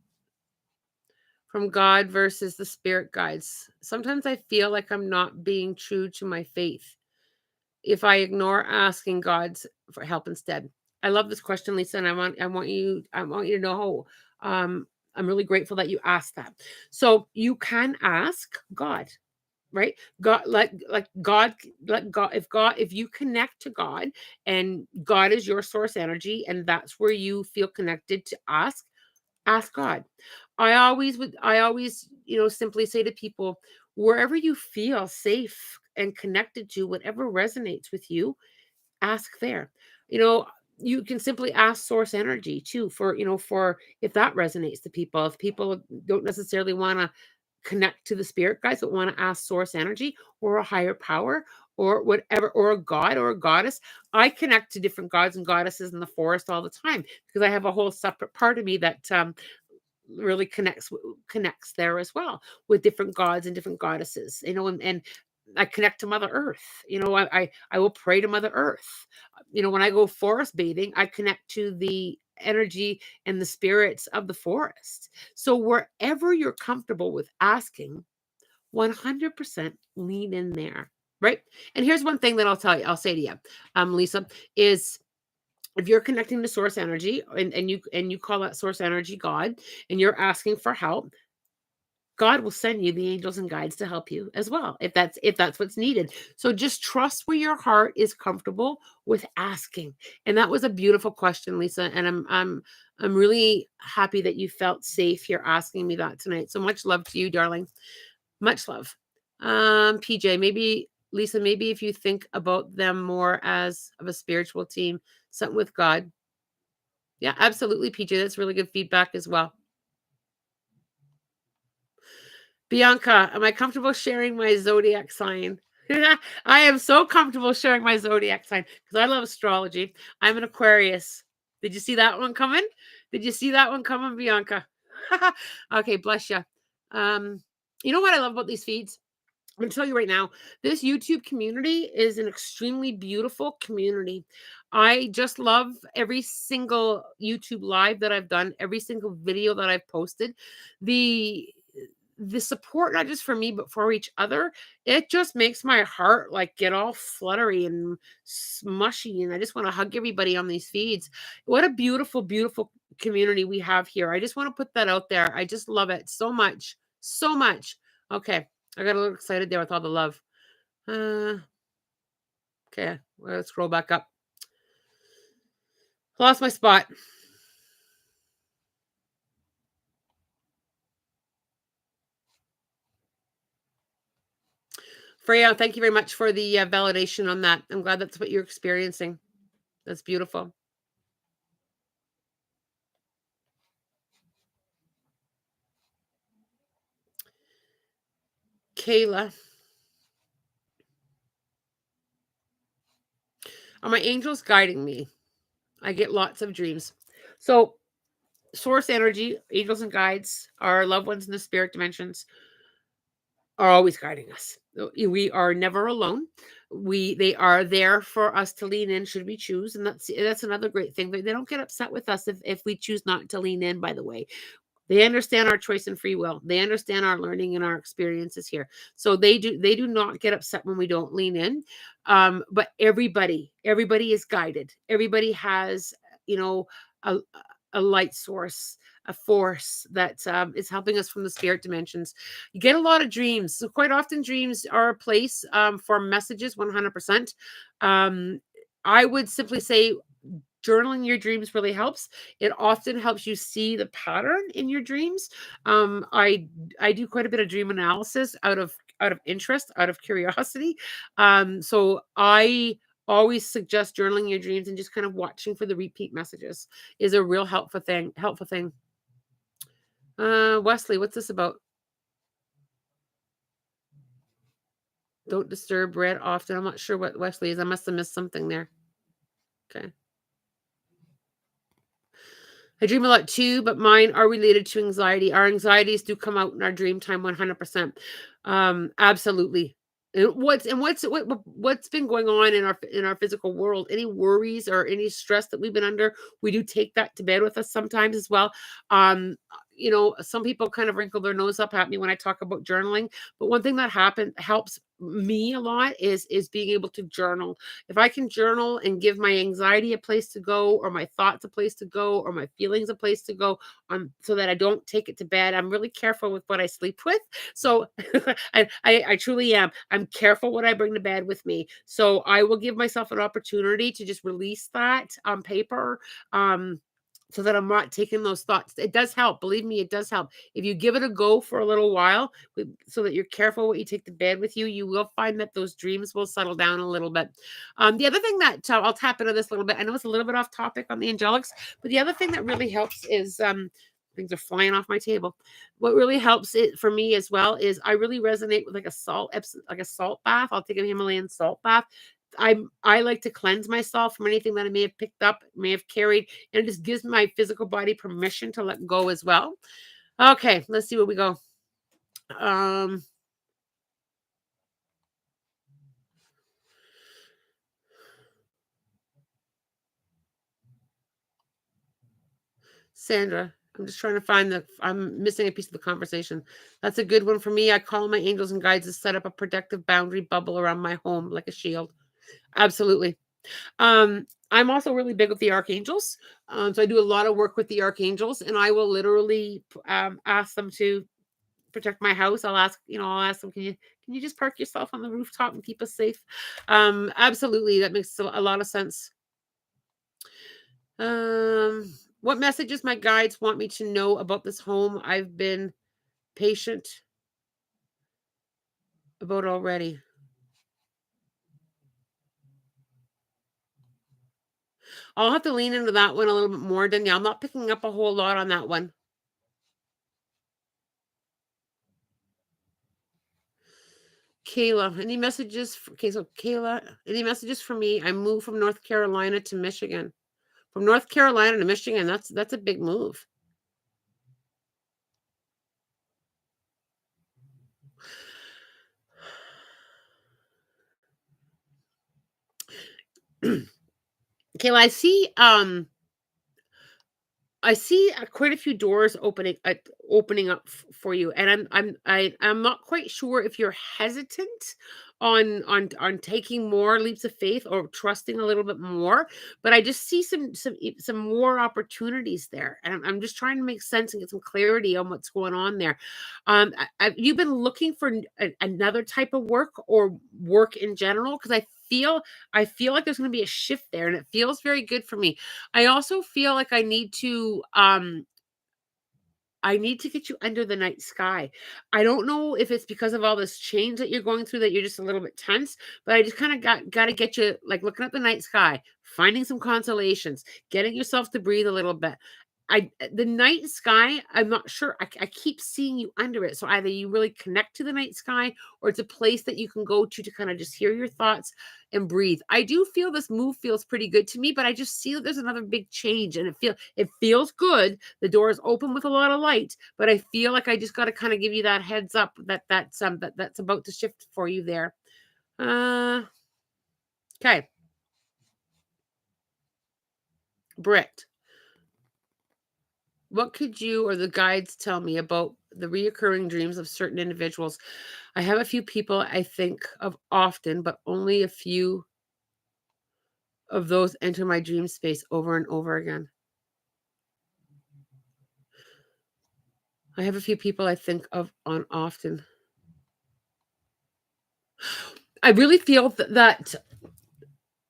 from God versus the spirit guides. Sometimes I feel like I'm not being true to my faith if I ignore asking God for help instead. I love this question, Lisa, and I want you to know how I'm really grateful that you asked that. So you can ask God, right? God, like God, let God, if you connect to God and God is your source energy, and that's where you feel connected to ask God. I always, simply say to people, wherever you feel safe and connected to, whatever resonates with you, ask there. You know, you can simply ask source energy too for if that resonates to people. If people don't necessarily want to connect to the spirit guides but want to ask source energy or a higher power or whatever, or a god or a goddess. I connect to different gods and goddesses in the forest all the time because I have a whole separate part of me that really connects there as well with different gods and different goddesses, and I connect to Mother Earth. I will pray to Mother Earth. When I go forest bathing, I connect to energy and the spirits of the forest. So wherever you're comfortable with asking, 100% lean in there, right? And here's one thing that I'll say to you, Lisa, is if you're connecting to source energy and you call that source energy God, and you're asking for help, God will send you the angels and guides to help you as well, if that's what's needed. So just trust where your heart is comfortable with asking. And that was a beautiful question, Lisa. And I'm really happy that you felt safe here asking me that tonight. So much love to you, darling. Much love. PJ, maybe Lisa, maybe if you think about them more as of a spiritual team, something with God. Yeah, absolutely, PJ. That's really good feedback as well. Bianca, am I comfortable sharing my zodiac sign? I am so comfortable sharing my zodiac sign because I love astrology. I'm an Aquarius. Did you see that one coming? Did you see that one coming, Bianca? Okay, bless you. You know what I love about these feeds? I'm going to tell you right now, this YouTube community is an extremely beautiful community. I just love every single YouTube live that I've done, every single video that I've posted. The the support, not just for me but for each other, it just makes my heart like get all fluttery and smushy, and I just want to hug everybody on these feeds. What a beautiful, beautiful community we have here. I just want to put that out there. I just love it so much, so much. Okay, I got a little excited there with all the love. uh okay, let's scroll back up. Lost my spot. Freya, thank you very much for the validation on that. I'm glad that's what you're experiencing. That's beautiful. Kayla, are my angels guiding me? I get lots of dreams. So, source energy, angels and guides, our loved ones in the spirit dimensions are always guiding us. We are never alone. They are there for us to lean in should we choose, and that's another great thing. They don't get upset with us if we choose not to lean in. By the way, they understand our choice and free will. They understand our learning and our experiences here. So they do not get upset when we don't lean in. But everybody is guided. Everybody has, you know, a, a light source, a force that is helping us from the spirit dimensions. You get a lot of dreams. So quite often dreams are a place for messages, 100%. I would simply say journaling your dreams really helps. It often helps you see the pattern in your dreams. I do quite a bit of dream analysis out of interest, out of curiosity. So I always suggest journaling your dreams and just kind of watching for the repeat messages is a real helpful thing. Wesley, what's this about? Don't disturb red often. I'm not sure what Wesley is. I must have missed something there. Okay. I dream a lot too, but mine are related to anxiety. Our anxieties do come out in our dream time 100%. Absolutely. What's been going on in our physical world? Any worries or any stress that we've been under, we do take that to bed with us sometimes as well. Some people kind of wrinkle their nose up at me when I talk about journaling, but one thing that helps me a lot is being able to journal. If I can journal and give my anxiety a place to go, or my thoughts a place to go, or my feelings a place to go, so that I don't take it to bed. I'm really careful with what I sleep with. So I truly am. I'm careful what I bring to bed with me. So I will give myself an opportunity to just release that on paper. So that I'm not taking those thoughts. It does help. Believe me, it does help. If you give it a go for a little while, so that you're careful what you take to bed with you, you will find that those dreams will settle down a little bit. The other thing that I'll tap into this a little bit. I know it's a little bit off topic on the angelics, but the other thing that really helps is things are flying off my table. What really helps it for me as well is I really resonate with like a salt bath. I'll take a Himalayan salt bath. I like to cleanse myself from anything that I may have picked up, may have carried, and it just gives my physical body permission to let go as well. Okay, let's see where we go. Um, Sandra, I'm just trying to find I'm missing a piece of the conversation. That's a good one for me. I call my angels and guides to set up a protective boundary bubble around my home like a shield. Absolutely. I'm also really big with the archangels. So I do a lot of work with the archangels, and I will literally ask them to protect my house. I'll ask them, can you just park yourself on the rooftop and keep us safe? Absolutely. That makes a lot of sense. What messages my guides want me to know about this home I've been patient about already? I'll have to lean into that one a little bit more, Danielle. I'm not picking up a whole lot on that one. Kayla, any messages? Okay, so Kayla, any messages for me? I moved from North Carolina to Michigan. From North Carolina to Michigan, that's a big move. Kayla, I see quite a few doors opening up for you, and I'm not quite sure if you're hesitant on taking more leaps of faith or trusting a little bit more, but I just see some more opportunities there, and I'm just trying to make sense and get some clarity on what's going on there. You've been looking for another type of work or work in general, because I feel like there's going to be a shift there, and it feels very good for me. I also feel like I need to get you under the night sky. I don't know if it's because of all this change that you're going through that you're just a little bit tense, but I just kind of got to get you like looking at the night sky, finding some consolations, getting yourself to breathe a little bit. The night sky, I'm not sure. I keep seeing you under it. So either you really connect to the night sky, or it's a place that you can go to kind of just hear your thoughts and breathe. I do feel this move feels pretty good to me, but I just see that there's another big change, and it feels good. The door is open with a lot of light, but I feel like I just got to kind of give you that heads up that's about to shift for you there. Okay. Britt, what could you or the guides tell me about the reoccurring dreams of certain individuals? I have a few people I think of often, but only a few of those enter my dream space over and over again. I have a few people I think of on often. I really feel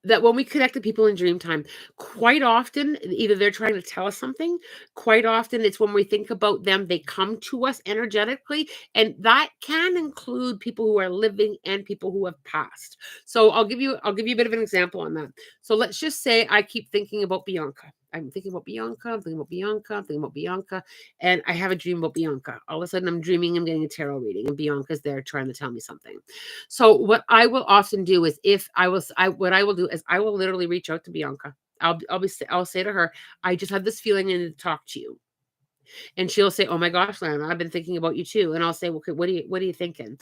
that when we connect to people in dream time, quite often, either they're trying to tell us something, quite often it's when we think about them, they come to us energetically, and that can include people who are living and people who have passed. So I'll give you a bit of an example on that. So let's just say I keep thinking about Bianca. I'm thinking about Bianca, I'm thinking about Bianca, I'm thinking about Bianca, and I have a dream about Bianca. All of a sudden I'm dreaming I'm getting a tarot reading and Bianca's there trying to tell me something. So what I will often do is if I was I what I will do is I will literally reach out to Bianca. I'll say to her, I just had this feeling I need to talk to you. And she'll say, "Oh my gosh, Lana, I've been thinking about you too." And I'll say, "Well, okay, what are you thinking?"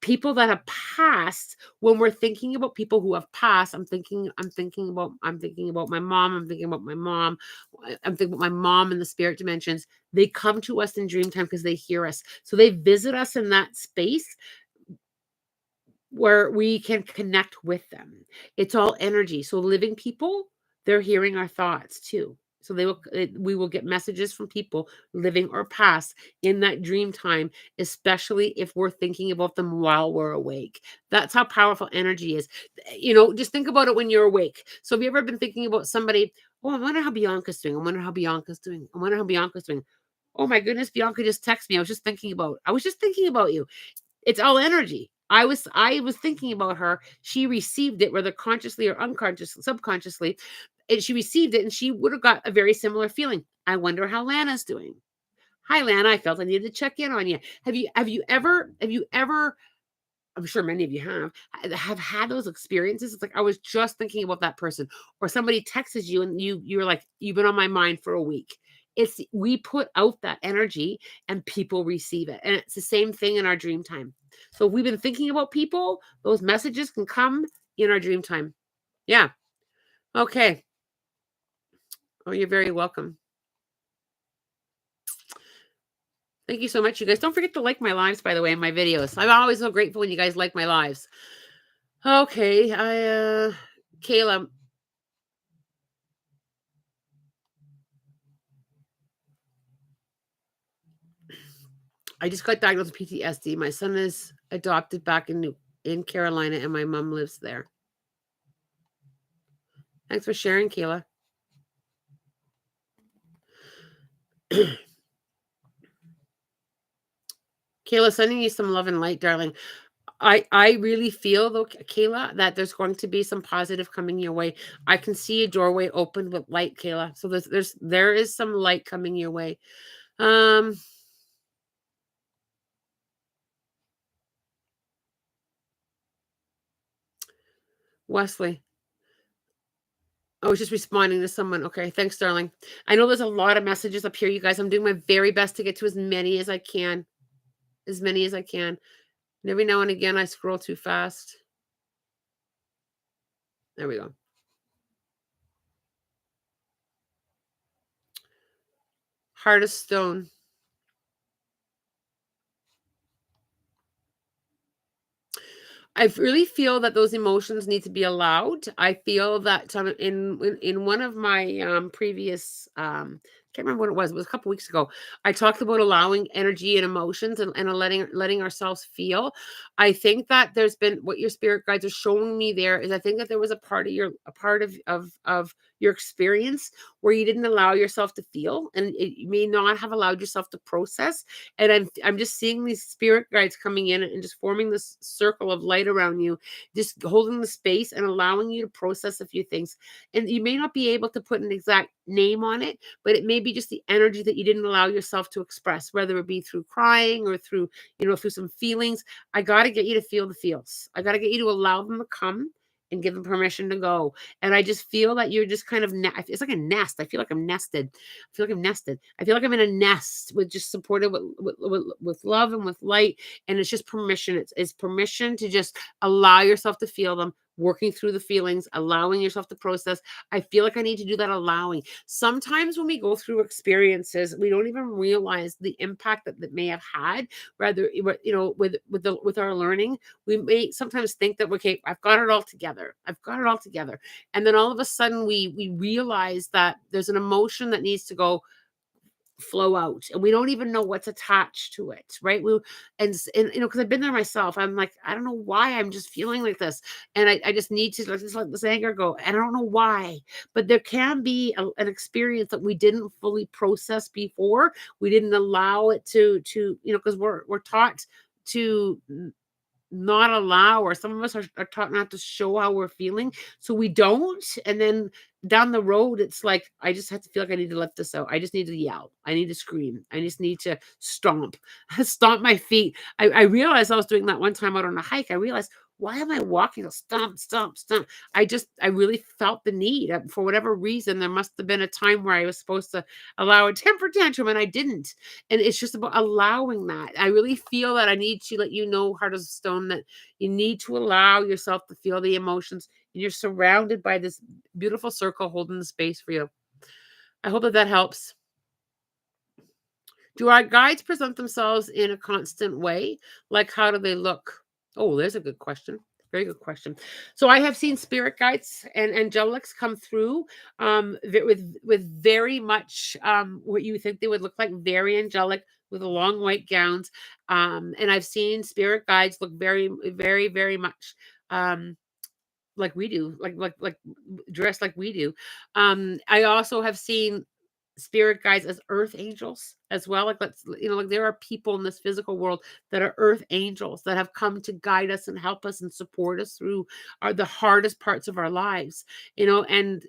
People that have passed, when we're thinking about people who have passed, I'm thinking about my mom, I'm thinking about my mom in the spirit dimensions. They come to us in dream time because they hear us. So they visit us in that space where we can connect with them. It's all energy. So living people, they're hearing our thoughts too. So we will get messages from people living or past in that dream time, especially if we're thinking about them while we're awake. That's how powerful energy is. Just think about it when you're awake. So have you ever been thinking about somebody? Oh, I wonder how Bianca's doing. I wonder how Bianca's doing. I wonder how Bianca's doing. Oh my goodness, Bianca just texted me. I was just thinking about you. It's all energy. I was thinking about her. She received it, whether consciously or subconsciously. And she received it, and she would have got a very similar feeling. I wonder how Lana's doing. Hi, Lana. I felt I needed to check in on you. Have you ever? I'm sure many of you have had those experiences. It's like I was just thinking about that person, or somebody texts you and you're like, you've been on my mind for a week. It's we put out that energy and people receive it. And it's the same thing in our dream time. So if we've been thinking about people, those messages can come in our dream time. Yeah. Okay. Oh, you're very welcome. Thank you so much, you guys. Don't forget to like my lives, by the way, and my videos. I'm always so grateful when you guys like my lives. Okay, Kayla, I just got diagnosed with PTSD. My son is adopted back in Carolina, and my mom lives there. Thanks for sharing, Kayla. Kayla, sending you some love and light, darling. I really feel though, Kayla, that there's going to be some positive coming your way. I can see a doorway open with light, Kayla. So there is some light coming your way. Wesley. I was just responding to someone. Okay, thanks, darling. I know there's a lot of messages up here, you guys. I'm doing my very best to get to as many as I can. As many as I can. And every now and again, I scroll too fast. There we go. Heart of stone. I really feel that those emotions need to be allowed. I feel that in one of my previous can't remember what it was. It was a couple weeks ago. I talked about allowing energy and emotions and letting ourselves feel. I think that there's been what your spirit guides are showing me there is I think that there was a part of your experience where you didn't allow yourself to feel, and you may not have allowed yourself to process. And I'm just seeing these spirit guides coming in and just forming this circle of light around you, just holding the space and allowing you to process a few things. And you may not be able to put an exact name on it, but it may be just the energy that you didn't allow yourself to express, whether it be through crying or through, through some feelings. I got to get you to feel the feels. I got to get you to allow them to come and give them permission to go. And I just feel that you're just kind of, it's like a nest. I feel like I'm nested. I feel like I'm nested. I feel like I'm in a nest with just supported with love and with light. And it's just permission. It's permission to just allow yourself to feel them, working through the feelings, allowing yourself to process. I feel like I need to do that allowing. Sometimes when we go through experiences, we don't even realize the impact that may have had, rather, with our learning. We may sometimes think that, okay, I've got it all together. I've got it all together. And then all of a sudden we realize that there's an emotion that needs to go flow out, and we don't even know what's attached to it, right? And because I've been there myself. I'm like, I don't know why I'm just feeling like this, and I just need to just let this anger go, and I don't know why. But there can be an experience that we didn't fully process before. We didn't allow it to because we're taught to not allow, or some of us are taught not to show how we're feeling, so we don't. And then down the road, it's like, I just have to feel like I need to let this out. I just need to yell. I need to scream. I just need to stomp stomp my feet. I realized I was doing that one time out on a hike. I realized, why am I walking stomp stomp stomp? I really felt the need, for whatever reason. There must have been a time where I was supposed to allow a temper tantrum, and I didn't. And it's just about allowing that. I really feel that I need to let you know, Heart of Stone, that you need to allow yourself to feel the emotions. And you're surrounded by this beautiful circle holding the space for you. I hope that helps. Do our guides present themselves in a constant way? Like, how do they look? Oh, there's a good question. Very good question. So I have seen spirit guides and angelics come through with very much what you think they would look like, very angelic, with long white gowns. And I've seen spirit guides look very, very, very much like we do, like dressed like we do. I also have seen spirit guides as earth angels as well. Like, like there are people in this physical world that are earth angels that have come to guide us and help us and support us through the hardest parts of our lives. And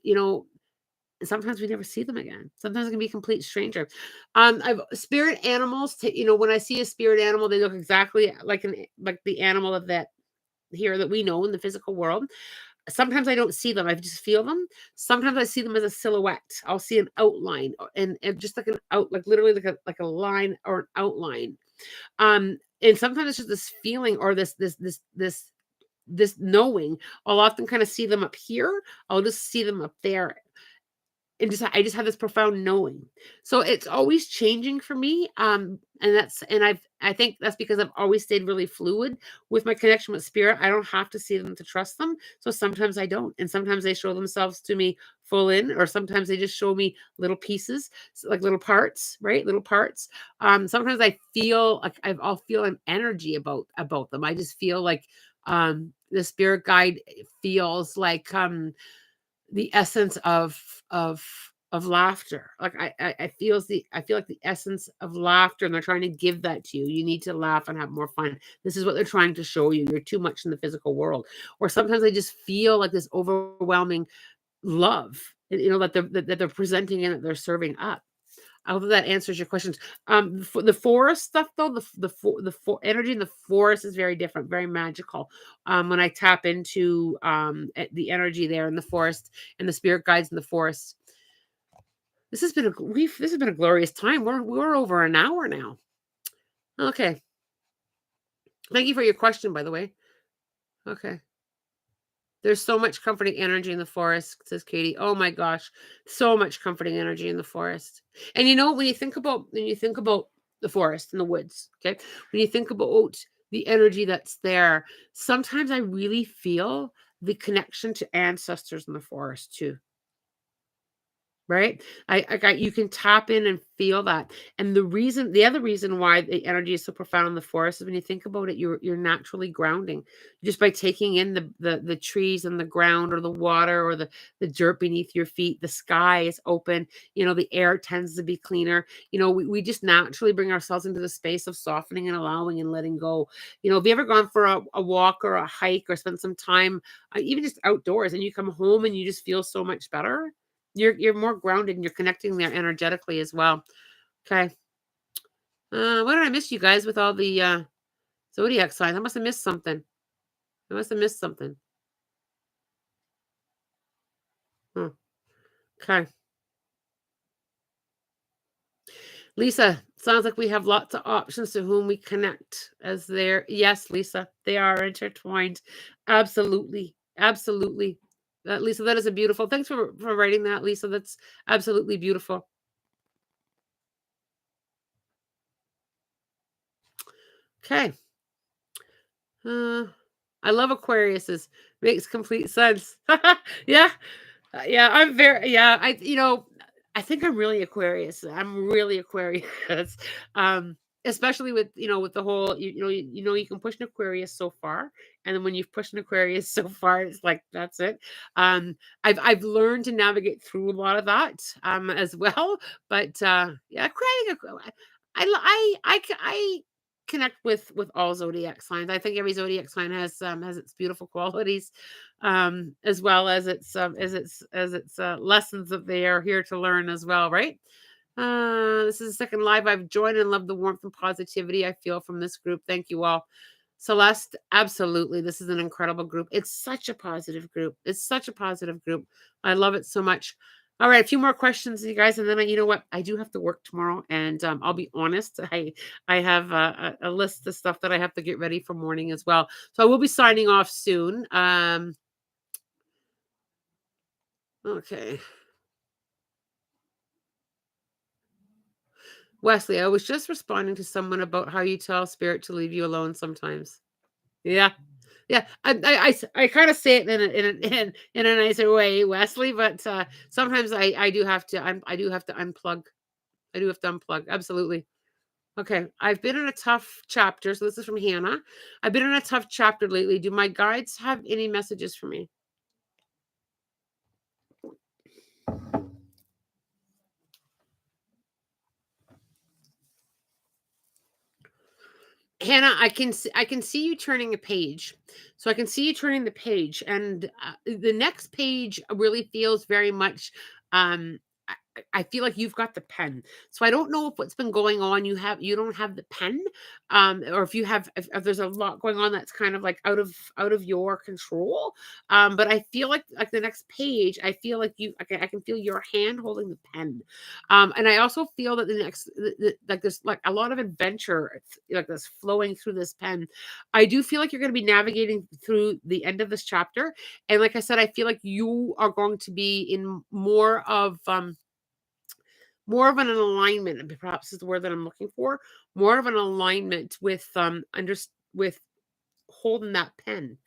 sometimes we never see them again. Sometimes it can be a complete stranger. I've spirit animals. When I see a spirit animal, they look exactly like the animal of that here that we know in the physical world. Sometimes I don't see them, I just feel them. Sometimes I see them as a silhouette. I'll see an outline, and just like literally like a line or an outline. And sometimes it's just this feeling, or this knowing. I'll often kind of see them up here. I'll just see them up there. and I just have this profound knowing. So it's always changing for me. And I think that's because I've always stayed really fluid with my connection with spirit. I don't have to see them to trust them. So sometimes I don't. And sometimes they show themselves to me full in, or sometimes they just show me little pieces, like little parts, right? Little parts. Sometimes I feel like I'll feel an energy about them. I just feel like the spirit guide feels like the essence of of laughter. Like I feel like the essence of laughter, and they're trying to give that to you. You need to laugh and have more fun. This is what they're trying to show you. You're too much in the physical world. Or sometimes I just feel like this overwhelming love, that they're presenting and that they're serving up. I hope that answers your questions. For the forest stuff, though, energy in the forest is very different, very magical. When I tap into the energy there in the forest and the spirit guides in the forest, this has been a glorious time. We're over an hour now. Okay, thank you for your question, by the way. Okay. There's so much comforting energy in the forest, says Katie. Oh my gosh, so much comforting energy in the forest. And when you think about the forest and the woods, okay? When you think about the energy that's there, sometimes I really feel the connection to ancestors in the forest too. Right? I got you can tap in and feel that. And the other reason why the energy is so profound in the forest is when you think about it, you're naturally grounding just by taking in the trees and the ground or the water or the dirt beneath your feet. The sky is open, the air tends to be cleaner. We just naturally bring ourselves into the space of softening and allowing and letting go. Have you ever gone for a walk or a hike or spent some time, even just outdoors, and you come home and you just feel so much better? You're more grounded and you're connecting there energetically as well. Okay. What did I miss, you guys, with all the zodiac signs? I must have missed something. I must have missed something. Okay. Lisa, sounds like we have lots of options to whom we connect as they're yes, Lisa, they are intertwined. Absolutely. Absolutely. Lisa, that is a beautiful. Thanks for writing that, Lisa. That's absolutely beautiful. Okay. I love Aquariuses. Makes complete sense. Yeah. Yeah, I'm very yeah, I think I'm really Aquarius. I'm really Aquarius. Um, Especially with, with the whole you can push an Aquarius so far, and then when you've pushed an Aquarius so far, it's like that's it. I've learned to navigate through a lot of that as well, but yeah, I connect with all zodiac signs. I think every zodiac sign has its beautiful qualities, as well as its lessons that they are here to learn as well, right? This is the second live I've joined and love the warmth and positivity I feel from this group. Thank you all. Celeste, absolutely. This is an incredible group. It's such a positive group. It's such a positive group. I love it so much. All right, a few more questions, you guys, and then you know what? I do have to work tomorrow, and I'll be honest. I have a list of stuff that I have to get ready for morning as well. So I will be signing off soon. Okay. Wesley, I was just responding to someone about how you tell spirit to leave you alone sometimes. Yeah. Yeah. I kind of say it in a nicer way, Wesley, but sometimes I do have to I do have to unplug. I do have to unplug. Absolutely. Okay. I've been in a tough chapter. So this is from Hannah. I've been in a tough chapter lately. Do my guides have any messages for me? Hannah, I can see you turning a page. So I can see you turning the page, and the next page really feels very much. Um, I feel like you've got the pen. So I don't know if what's been going on, you don't have the pen, or if you have if there's a lot going on that's kind of like out of your control. But I feel like the next page, I feel like I can feel your hand holding the pen. And I also feel that the next like there's like a lot of adventure like that's flowing through this pen. I do feel like you're going to be navigating through the end of this chapter. And like I said, I feel like you are going to be in more of an alignment, and perhaps is the word that I'm looking for, more of an alignment with with holding that pen,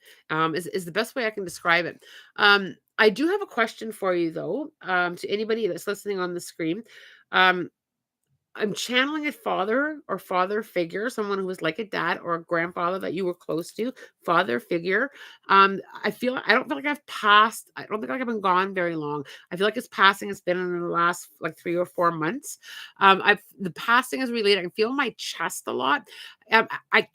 is the best way I can describe it. I do have a question for you though, to anybody that's listening on the screen. Um, I'm channeling a father or father figure, someone who was like a dad or a grandfather that you were close to, father figure. I don't feel like I've passed. I don't think like I've been gone very long. I feel like it's passing. It's been in the last like 3 or 4 months. The passing is related. I can feel my chest a lot.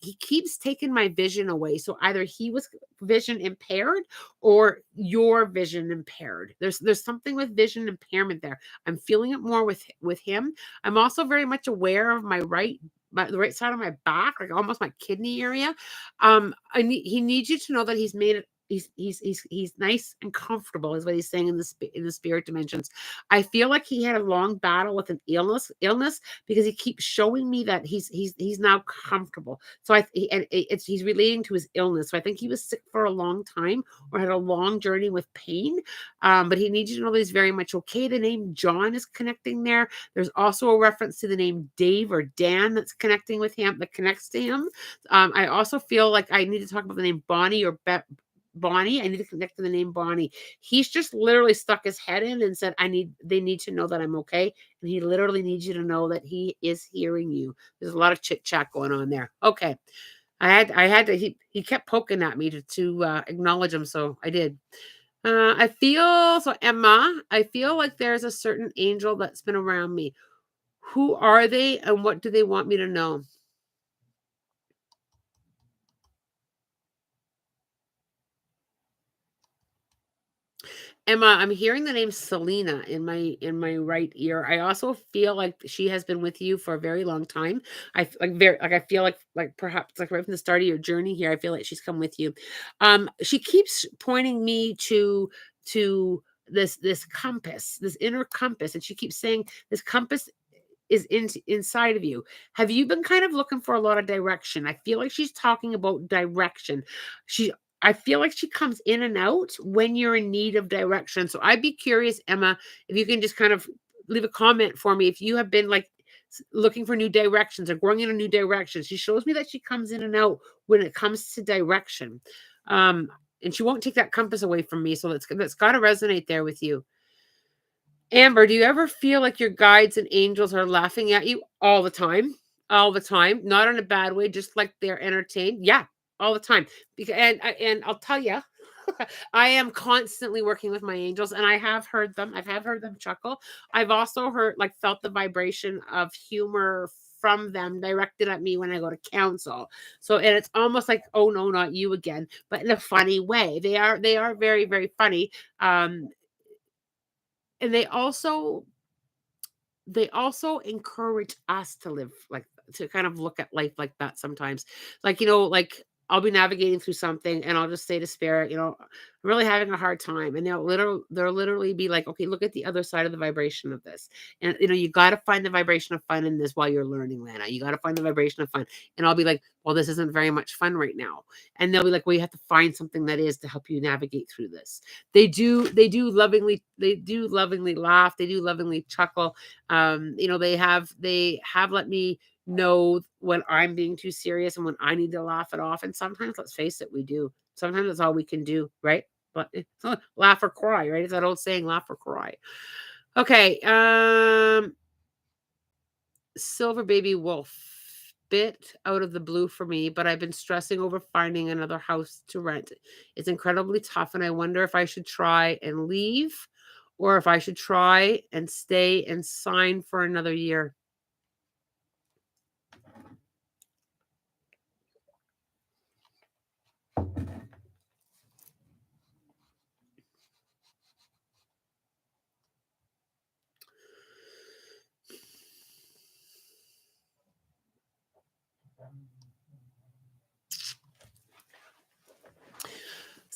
He keeps taking my vision away. So either he was vision impaired or your vision impaired. There's something with vision impairment there. I'm feeling it more with him. I'm also very much aware of the right side of my back, like almost my kidney area. He needs you to know that he's made it. He's nice and comfortable, is what he's saying in the spirit dimensions. I feel like he had a long battle with an illness because he keeps showing me that he's now comfortable. So he's relating to his illness. So I think he was sick for a long time or had a long journey with pain. But he needs you to know that he's very much okay. The name John is connecting there. There's also a reference to the name Dave or Dan that's connecting with him, that connects to him. I also feel like I need to talk about the name Bonnie or Bonnie. I need to connect to the name Bonnie. He's just literally stuck his head in and said, they need to know that I'm okay. And he literally needs you to know that he is hearing you. There's a lot of chit chat going on there. Okay. I had to, he kept poking at me to acknowledge him. So I did. Emma, I feel like there's a certain angel that's been around me. Who are they and what do they want me to know? Emma, I'm hearing the name Selena in my right ear. I also feel like she has been with you for a very long time. I feel like perhaps like right from the start of your journey here, I feel like she's come with you. She keeps pointing me to this compass, this inner compass, and she keeps saying this compass is inside of you. Have you been kind of looking for a lot of direction? I feel like she's talking about direction. She I feel like she comes in and out when you're in need of direction. So I'd be curious, Emma, if you can just kind of leave a comment for me if you have been like looking for new directions or going in a new direction. She shows me that she comes in and out when it comes to direction. And she won't take that compass away from me. So that's got to resonate there with you. Amber, do you ever feel like your guides and angels are laughing at you all the time? All the time, not in a bad way, just like they're entertained. Yeah, all the time. Because and I'll tell you, I am constantly working with my angels, and I have heard them. I've heard them chuckle. I've also felt the vibration of humor from them directed at me when I go to counsel. So, and it's almost like, oh no, not you again, but in a funny way. They are very, very funny. And they also encourage us to live like to kind of look at life like that sometimes. Like, like I'll be navigating through something and I'll just say to spirit, I'm really having a hard time. And they'll literally be like, okay, look at the other side of the vibration of this. And you got to find the vibration of fun in this while you're learning, Lana. You got to find the vibration of fun. And I'll be like, well, this isn't very much fun right now. And they'll be like, well, you have to find something that is to help you navigate through this. They do lovingly laugh. They do lovingly chuckle. They have let me know when I'm being too serious and when I need to laugh it off. And sometimes, let's face it, we do. Sometimes that's all we can do, right? But laugh or cry, right? It's that old saying, laugh or cry. Okay. Silver Baby Wolf, bit out of the blue for me, but I've been stressing over finding another house to rent. It's incredibly tough, and I wonder if I should try and leave or if I should try and stay and sign for another year.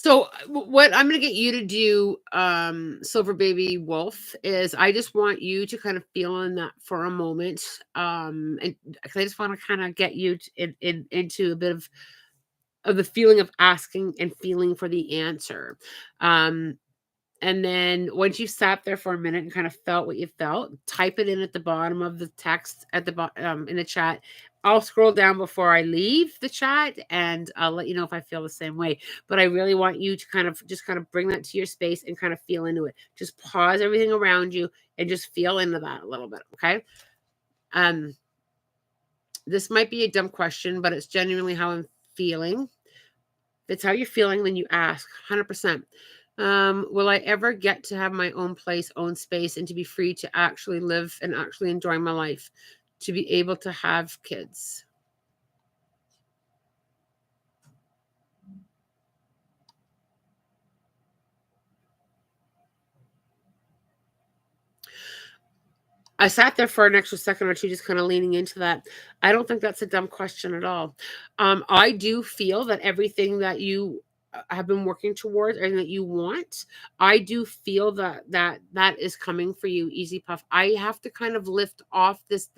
So what I'm going to get you to do, Silver Baby Wolf, is I just want you to kind of feel in that for a moment, and 'cause I just want to kind of get you into a bit of the feeling of asking and feeling for the answer. Um, and then once you've sat there for a minute and kind of felt what you felt, type it in at the bottom of the text at the in the chat. I'll scroll down before I leave the chat and I'll let you know if I feel the same way. But I really want you to kind of just kind of bring that to your space and kind of feel into it. Just pause everything around you and just feel into that a little bit. Okay. Um, this might be a dumb question, but it's genuinely how I'm feeling. If it's how you're feeling, then you ask 100%. Will I ever get to have my own place, own space, and to be free to actually live and actually enjoy my life, to be able to have kids? I sat there for an extra second or two, just kind of leaning into that. I don't think that's a dumb question at all. I do feel that everything that you have been working towards and that you want, I do feel that is coming for you, Easy Puff. I have to kind of lift off this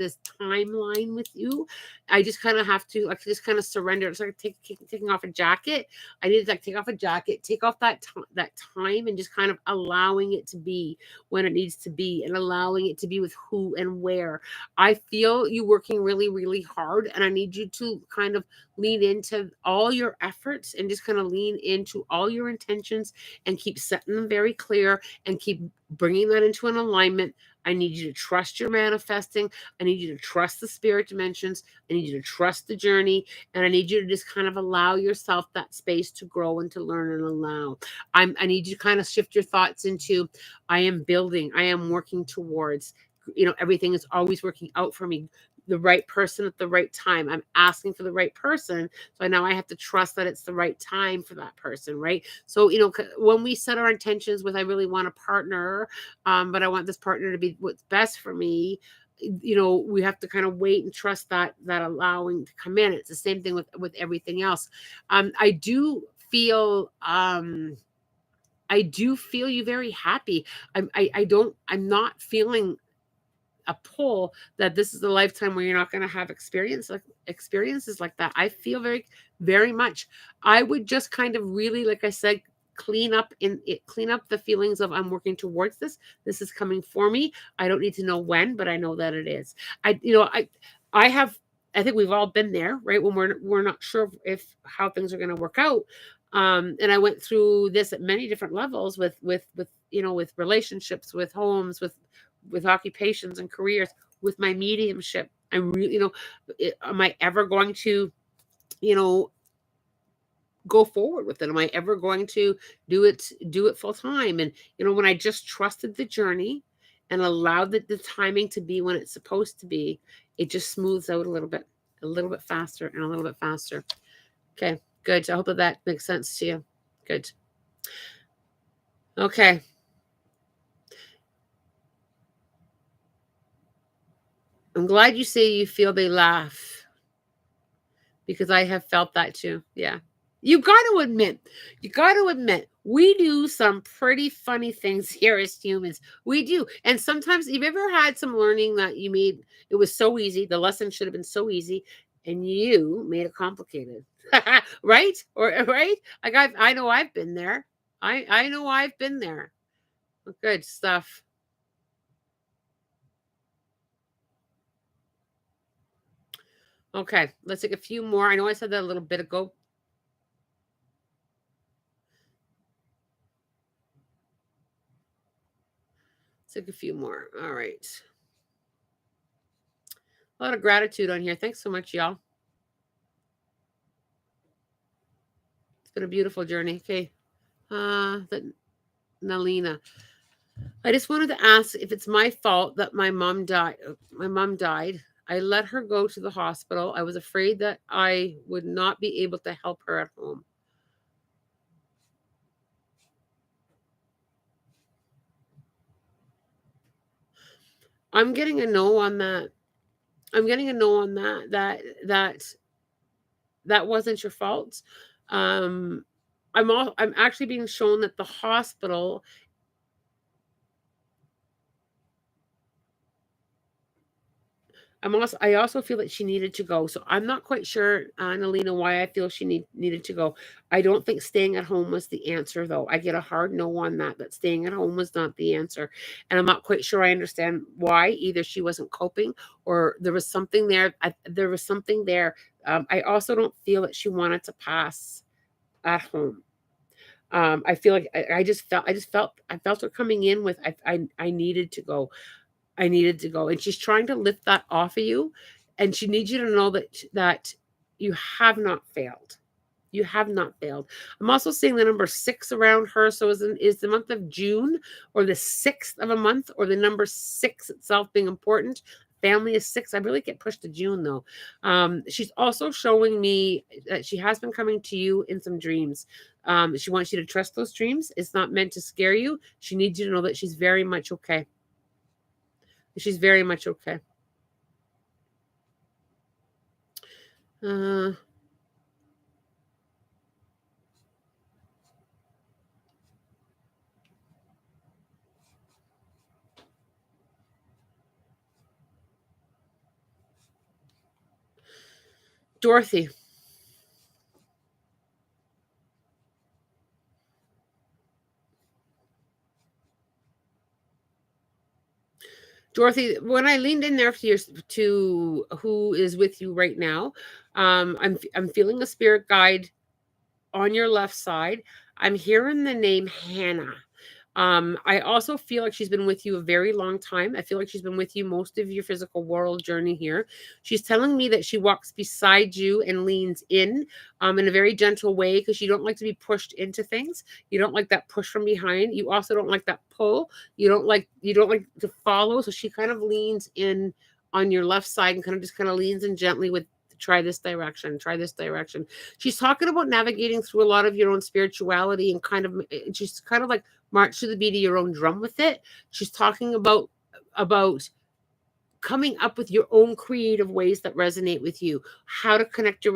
timeline with you. I just kind of have to, like, just kind of surrender. It's like taking off a jacket. I need to like take off a jacket, take off that time, and just kind of allowing it to be when it needs to be and allowing it to be with who and where. I feel you working really, really hard, and I need you to kind of lean into all your efforts and just kind of lean into all your intentions and keep setting them very clear and keep bringing that into an alignment. I need you to trust your manifesting. I need you to trust the spirit dimensions. I need you to trust the journey. And I need you to just kind of allow yourself that space to grow and to learn and allow. I need you to kind of shift your thoughts into I am building, I am working towards, everything is always working out for me. The right person at the right time. I'm asking for the right person. So now I have to trust that it's the right time for that person, right? So, when we set our intentions with, I really want a partner, but I want this partner to be what's best for me, we have to kind of wait and trust that allowing to come in. It's the same thing with everything else. I do feel I do feel you very happy. I'm not feeling a pull that this is the lifetime where you're not going to have experiences like that. I feel very, very much. I would just kind of really, like I said, clean up the feelings of I'm working towards this. This is coming for me. I don't need to know when, but I know that it is. I have. I think we've all been there, right? When we're not sure if how things are going to work out. And I went through this at many different levels with relationships, with homes, with occupations and careers, with my mediumship. I'm really, am I ever going to, you know, go forward with it? Am I ever going to do it full time? And when I just trusted the journey and allowed the timing to be when it's supposed to be, it just smooths out a little bit faster and a little bit faster. Okay, good. I hope that makes sense to you. Good. Okay. I'm glad you say you feel they laugh because I have felt that too. Yeah. You got to admit, we do some pretty funny things here as humans. We do. And sometimes you've ever had some learning that you made, it was so easy. The lesson should have been so easy and you made it complicated. Right? Or right? Like I know I've been there. I know I've been there. Good stuff. Okay, let's take a few more. I know I said that a little bit ago. Let's take a few more. All right. A lot of gratitude on here. Thanks so much, y'all. It's been a beautiful journey. Okay. Nalina. I just wanted to ask if it's my fault that my mom died. My mom died. I let her go to the hospital. I was afraid that I would not be able to help her at home. I'm getting a no on that. I'm getting a no on that. That wasn't your fault. Um, I'm actually being shown that the hospital. I also feel that she needed to go. So I'm not quite sure, Annalena, why I feel she needed to go. I don't think staying at home was the answer, though. I get a hard no on that. That staying at home was not the answer, and I'm not quite sure I understand why. Either she wasn't coping, or there was something there. There was something there. I also don't feel that she wanted to pass at home. I feel like I felt her coming in with I needed to go. I needed to go. And she's trying to lift that off of you. And she needs you to know that you have not failed. You have not failed. I'm also seeing the number 6 around her. So is the month of June or the 6th of a month or the number 6 itself being important? Family is 6. I really get pushed to June though. She's also showing me that she has been coming to you in some dreams. She wants you to trust those dreams. It's not meant to scare you. She needs you to know that she's very much okay. She's very much okay. Uh, Dorothy. Dorothy, when I leaned in there to who is with you right now, I'm feeling a spirit guide on your left side. I'm hearing the name Hannah. I also feel like she's been with you a very long time. I feel like she's been with you most of your physical world journey here. She's telling me that she walks beside you and leans in a very gentle way because you don't like to be pushed into things. You don't like that push from behind. You also don't like that pull. You don't like to follow. So she kind of leans in on your left side and kind of leans in gently with try this direction, try this direction. She's talking about navigating through a lot of your own spirituality and she's kind of like march to the beat of your own drum with it. She's talking about coming up with your own creative ways that resonate with you, how to connect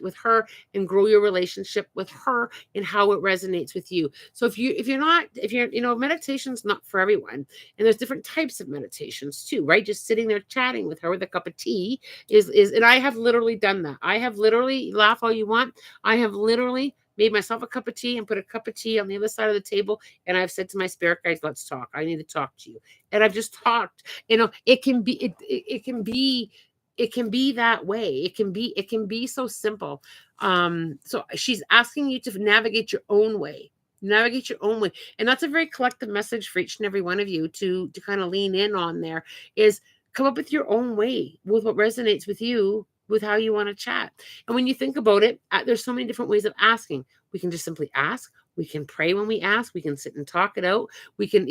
with her and grow your relationship with her and how it resonates with you. So if you're meditation's not for everyone, and there's different types of meditations too, right? Just sitting there chatting with her with a cup of tea is and I have literally done that. I have literally, laugh all you want, I have literally made myself a cup of tea and put a cup of tea on the other side of the table, and I've said to my spirit guides, let's talk. I need to talk to you. And I've just talked. It can be that way. It can be so simple. So she's asking you to navigate your own way. Navigate your own way. And that's a very collective message for each and every one of you to kind of lean in on there is come up with your own way with what resonates with you, with how you want to chat. And when you think about it, there's so many different ways of asking. We can just simply ask. We can pray when we ask. We can sit and talk it out. We can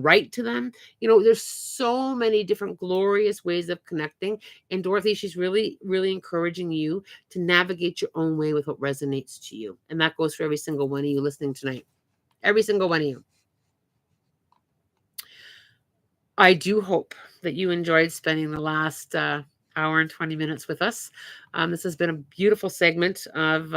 write to them. There's so many different glorious ways of connecting. And Dorothy, she's really, really encouraging you to navigate your own way with what resonates to you. And that goes for every single one of you listening tonight. Every single one of you. I do hope that you enjoyed spending the last hour and 20 minutes with us. This has been a beautiful segment of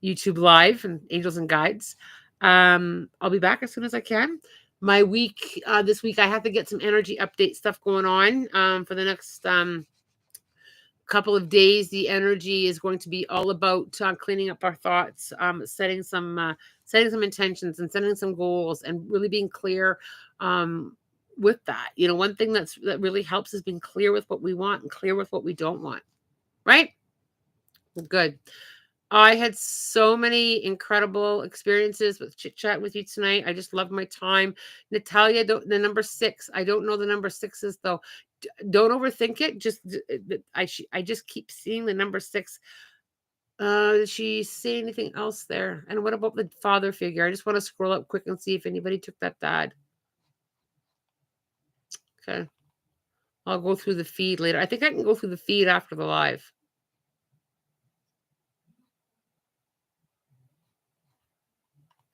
YouTube Live and Angels and Guides. I'll be back as soon as I can. My week, this week, I have to get some energy update stuff going on for the next couple of days. The energy is going to be all about cleaning up our thoughts, setting some intentions and setting some goals, and really being clear with that. One thing that really helps is being clear with what we want and clear with what we don't want. Right? Good. I had so many incredible experiences with chit chat with you tonight. I just love my time. Natalia, the number 6. I don't know the number 6s though. Don't overthink it. I just keep seeing the number 6. Did she say anything else there? And what about the father figure? I just want to scroll up quick and see if anybody took that dad. Okay. I'll go through the feed later. I think I can go through the feed after the live.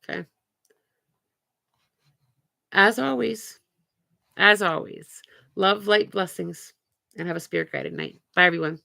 Okay. As always, love, light, blessings, and have a spirit guided night. Bye, everyone.